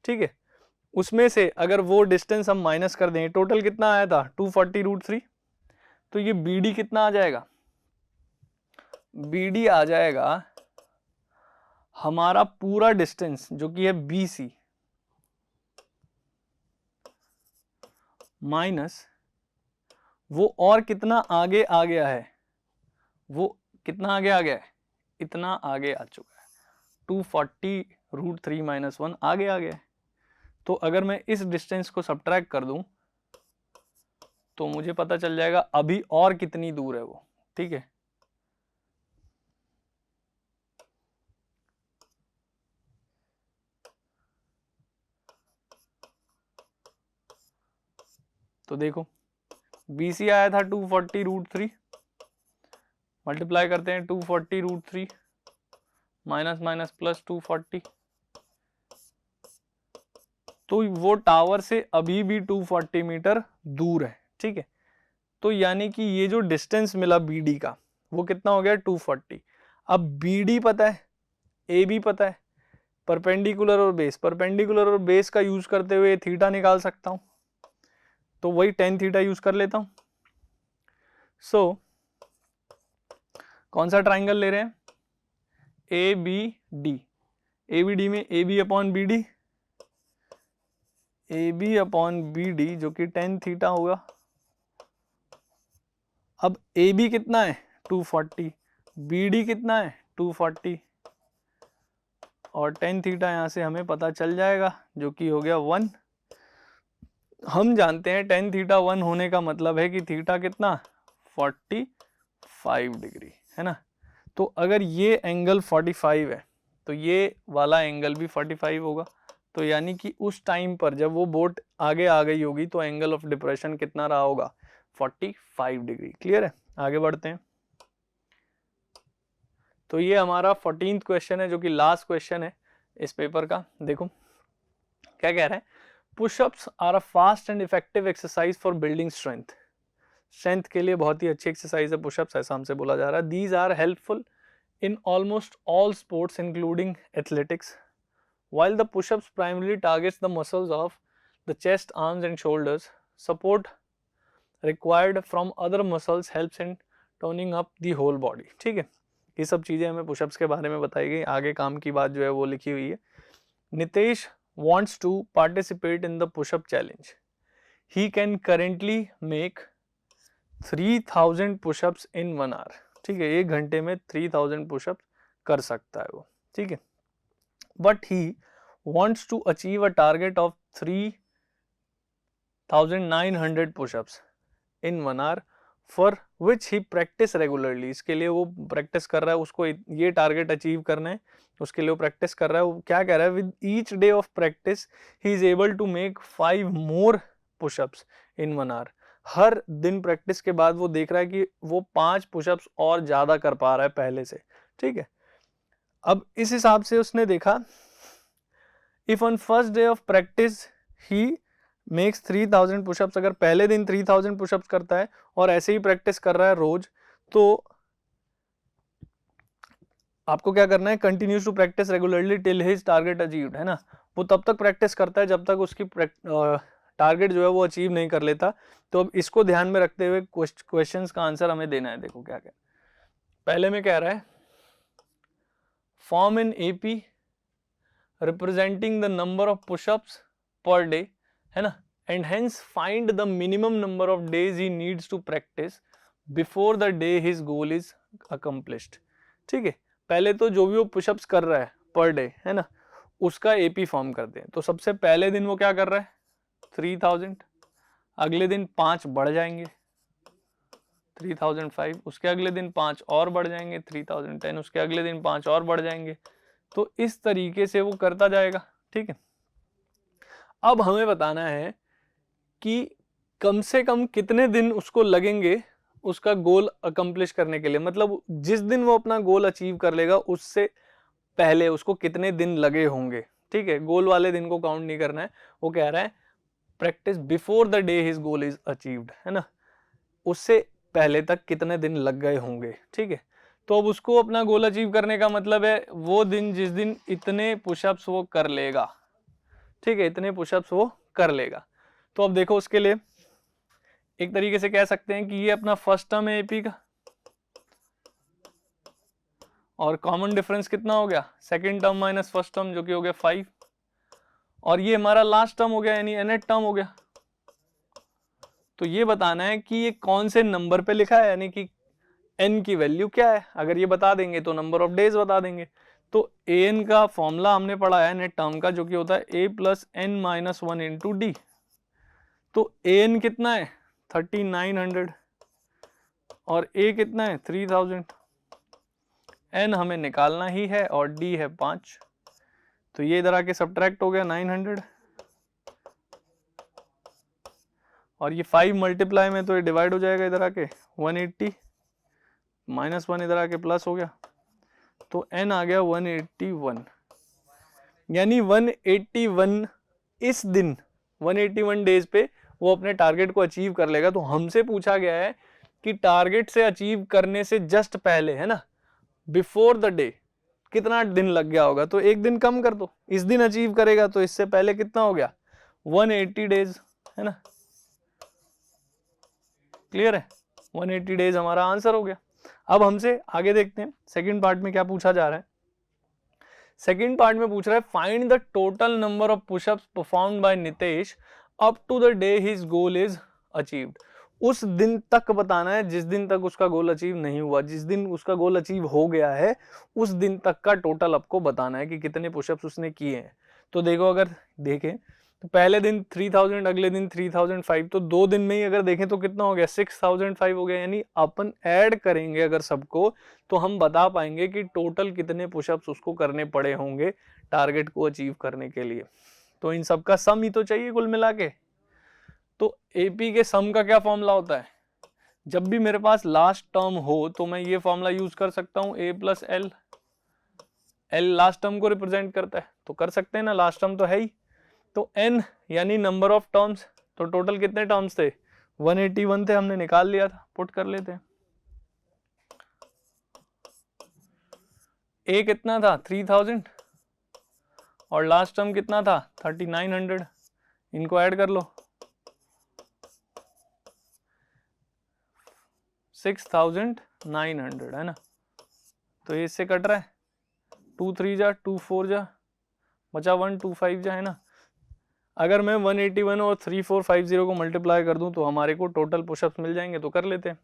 ठीक है, उसमें से अगर वो डिस्टेंस हम माइनस कर दें, टोटल कितना आया था 240√3। तो ये BD कितना आ जाएगा, BD आ जाएगा हमारा पूरा डिस्टेंस जो कि है BC माइनस वो और कितना आगे आ गया है, वो कितना आगे आ गया है, इतना आगे आ चुका है, 240√3-1 आगे आ गया है। तो अगर मैं इस डिस्टेंस को सब्ट्रैक्ट कर दूं तो मुझे पता चल जाएगा अभी और कितनी दूर है वो। ठीक है, तो देखो BC आया था 240√3, मल्टीप्लाई करते हैं 240√3 माइनस माइनस प्लस 240, तो वो टावर से अभी भी 240 मीटर दूर है, ठीक है। तो यानी कि ये जो डिस्टेंस मिला BD का वो कितना हो गया 240। अब BD पता है, AB पता है, परपेंडिकुलर और बेस, परपेंडिकुलर और बेस का यूज करते हुए थीटा निकाल सकता हूं, तो वही tan थीटा यूज कर लेता हूं। सो कौन सा ट्राइंगल ले रहे हैं, ABD, ABD में AB upon BD, AB upon BD जो कि tan थीटा होगा। अब AB कितना है 240, BD कितना है 240, और tan थीटा यहाँ से हमें पता चल जाएगा जो कि हो गया 1। हम जानते हैं tan थीटा 1 होने का मतलब है कि थीटा कितना 45 डिग्री है ना। तो अगर ये एंगल 45 है तो ये वाला एंगल भी 45 होगा। तो यानी कि उस टाइम पर जब वो बोट आगे आ गई होगी तो एंगल ऑफ डिप्रेशन कितना रहा होगा 45 डिग्री। क्लियर है, आगे बढ़ते हैं। तो ये हमारा 14th क्वेश्चन है जो कि लास्ट क्वेश्चन है इस पेपर का। देखो क्या कह रहा है, pushups are a fast and effective exercise for building strength. Strength के लिए बहुत ही अच्छी एक्सरसाइज है पुशअप्स, ऐसा हमसे बोला जा रहा है। These are helpful in almost all sports including athletics. While the push-ups primarily targets the muscles of the chest, arms and shoulders, support required from other muscles helps in toning up the whole body. ठीक है, ये सब चीज़ें हमें पुशअप्स के बारे में बताई गई। आगे काम की बात जो है वो लिखी हुई है। Nitesh wants to participate in the push-up challenge. He can currently make 3000 push-ups in 1 hour. ठीक है, 1 घंटे में 3000 पुशअप कर सकता है वो, ठीक है। But he wants to achieve a target of 3900 pushups in 1 hour for which he practice regularly. इसके लिए वो प्रैक्टिस कर रहा है, उसको ये टारगेट अचीव करना है, उसके लिए वो प्रैक्टिस कर रहा है। वो क्या कह रहा है, with each day of practice he is able to make 5 more pushups in 1 hour. हर दिन प्रैक्टिस के बाद वो देख रहा है कि वो 5 पुशअप्स और ज्यादा कर पा रहा है पहले से, ठीक है। अब इस हिसाब से उसने देखा, if on first day of practice he makes 3000 pushups, अगर पहले दिन 3000 पुशअप्स करता है और ऐसे ही प्रैक्टिस कर रहा है रोज, तो आपको क्या करना है, continues to practice regularly till his target achieved, है ना। वो तब तक प्रैक्टिस करता है जब तक उसकी टारगेट जो है वो अचीव नहीं कर लेता। तो अब इसको ध्यान में रखते हुए क्वेश्चंस का आंसर हमें देना है। देखो क्या क्या, पहले में कह रहा है form in AP representing the number of pushups per day, है ना, and hence find the minimum number of days he needs to practice before the day his goal is accomplished. ठीक है, पहले तो जो भी वो पुशअप्स कर रहा है पर डे, है ना, उसका एपी फॉर्म करते हैं। तो सबसे पहले दिन वो क्या कर रहा है 3000, अगले दिन 5 बढ़ जाएंगे 3005, उसके अगले दिन 5 और बढ़ जाएंगे 3010, उसके अगले दिन 5 और बढ़ जाएंगे। तो इस तरीके से वो करता जाएगा, ठीक है। अब हमें बताना है कि कम से कम कितने दिन उसको लगेंगे उसका गोल अकम्प्लिश करने के लिए, मतलब जिस दिन वो अपना गोल अचीव कर लेगा उससे पहले उसको कितने दिन लगे होंगे, ठीक है। गोल वाले दिन को काउंट नहीं करना है, वो कह रहा है practice before the day his goal is achieved, है ना, उससे पहले तक कितने दिन लग गए होंगे, ठीक है। तो अब उसको अपना गोल अचीव करने का मतलब है वो दिन जिस दिन इतने पुशअप्स वो कर लेगा, ठीक है, इतने पुशअप्स वो कर लेगा। तो अब देखो उसके लिए एक तरीके से कह सकते हैं कि ये अपना फर्स्ट टर्म है एपी का, और कॉमन डिफरेंस कितना हो गया second term minus first term जो कि हो गया 5, और ये हमारा लास्ट टर्म हो गया यानी nth टर्म हो गया। तो ये बताना है कि ये कौन से नंबर पे लिखा है, यानी कि n की वैल्यू क्या है। अगर ये बता देंगे तो नंबर ऑफ डेज बता देंगे। तो an का फॉर्मूला हमने पढ़ा है नेट टर्म का, जो कि होता है a plus n minus 1 into D. तो an कितना है 3900 और a कितना है 3000, n हमें निकालना ही है और d है 5। तो ये इधर आके सब्ट्रैक्ट हो गया 900 और ये 5 मल्टीप्लाई में तो ये डिवाइड हो जाएगा इधर आके 180 -1 इधर आके प्लस हो गया, तो n आ गया 181। यानी 181 इस दिन 181 डेज पे वो अपने टारगेट को अचीव कर लेगा। तो हमसे पूछा गया है कि टारगेट से अचीव करने से जस्ट पहले, है ना, बिफोर द डे कितना दिन लग गया होगा। तो एक दिन कम कर दो, इस दिन अचीव करेगा तो इससे पहले कितना हो गया 180 डेज, है ना। क्लियर है, 180 डेज हमारा आंसर हो गया। अब हमसे आगे देखते हैं सेकंड पार्ट में क्या पूछा जा रहा है। सेकंड पार्ट में पूछ रहा है find the total number of pushups performed by Nitesh up to the day his goal is achieved. उस दिन तक बताना है जिस दिन तक उसका गोल अचीव नहीं हुआ। जिस दिन उसका गोल अचीव हो गया है उस दिन तक का टोटल आपको बताना है कि कितने पुशअप्स उसने किए हैं। तो देखो, अगर देखें तो पहले दिन 3000, अगले दिन 3005, तो 2 दिन में ही अगर देखें तो कितना हो गया 6005 हो गया। यानी अपन ऐड करेंगे अगर सबको तो हम बता पाएंगे कि टोटल कितने पुशअप्स उसको करने पड़े होंगे टारगेट को अचीव करने के लिए। तो इन सब का सम ही तो चाहिए कुल मिला के। तो एपी के सम का क्या फॉर्मूला होता है? जब भी मेरे पास लास्ट टर्म हो तो मैं ये फॉर्मूला यूज कर सकता हूं, a plus L. L last term को रिप्रेजेंट करता है तो कर सकते हैं ना, लास्ट टर्म तो है ही। तो n यानी नंबर ऑफ टर्म्स, तो टोटल कितने टर्म्स थे 181 थे, हमने निकाल लिया था, पुट कर लेते हैं। a कितना था 3000 और लास्ट टर्म कितना था 3900, इनको ऐड कर लो 6900, है ना। तो ये इससे कट रहा है 2 3 जा 2 4 जा बचा 1 2 5 जा, है ना। अगर मैं 181 और 3450 को मल्टीप्लाई कर दूं तो हमारे को टोटल पुशअप्स मिल जाएंगे। तो कर लेते हैं।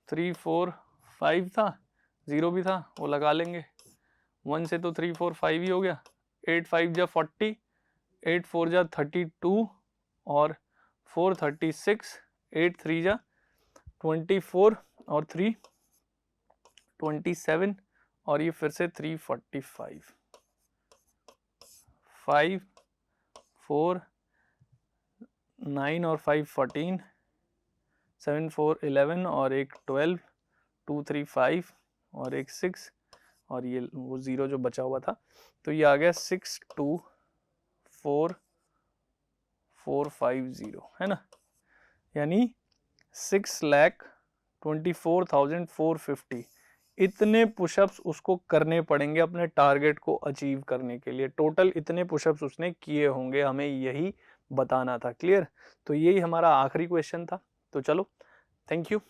345 था, 0 भी था वो लगा लेंगे, 1 से तो 345 ही हो गया, 8 5 जा 40, 8 4 जा 32 और 4 36, 8 3 जा 24 और 3 27 और ये फिर से 345, 5 4 9 और 5 14, 7 4 11 और एक 12, 2 3 5 और एक 6 और ये वो 0 जो बचा हुआ था। तो ये आ गया 6 2 4 4 5 0, है ना। यानी 6,24,450 इतने पुशअप्स उसको करने पड़ेंगे अपने टारगेट को अचीव करने के लिए। टोटल इतने पुशअप्स उसने किए होंगे, हमें यही बताना था। क्लियर? तो यही हमारा आखिरी क्वेश्चन था। तो चलो, थैंक यू।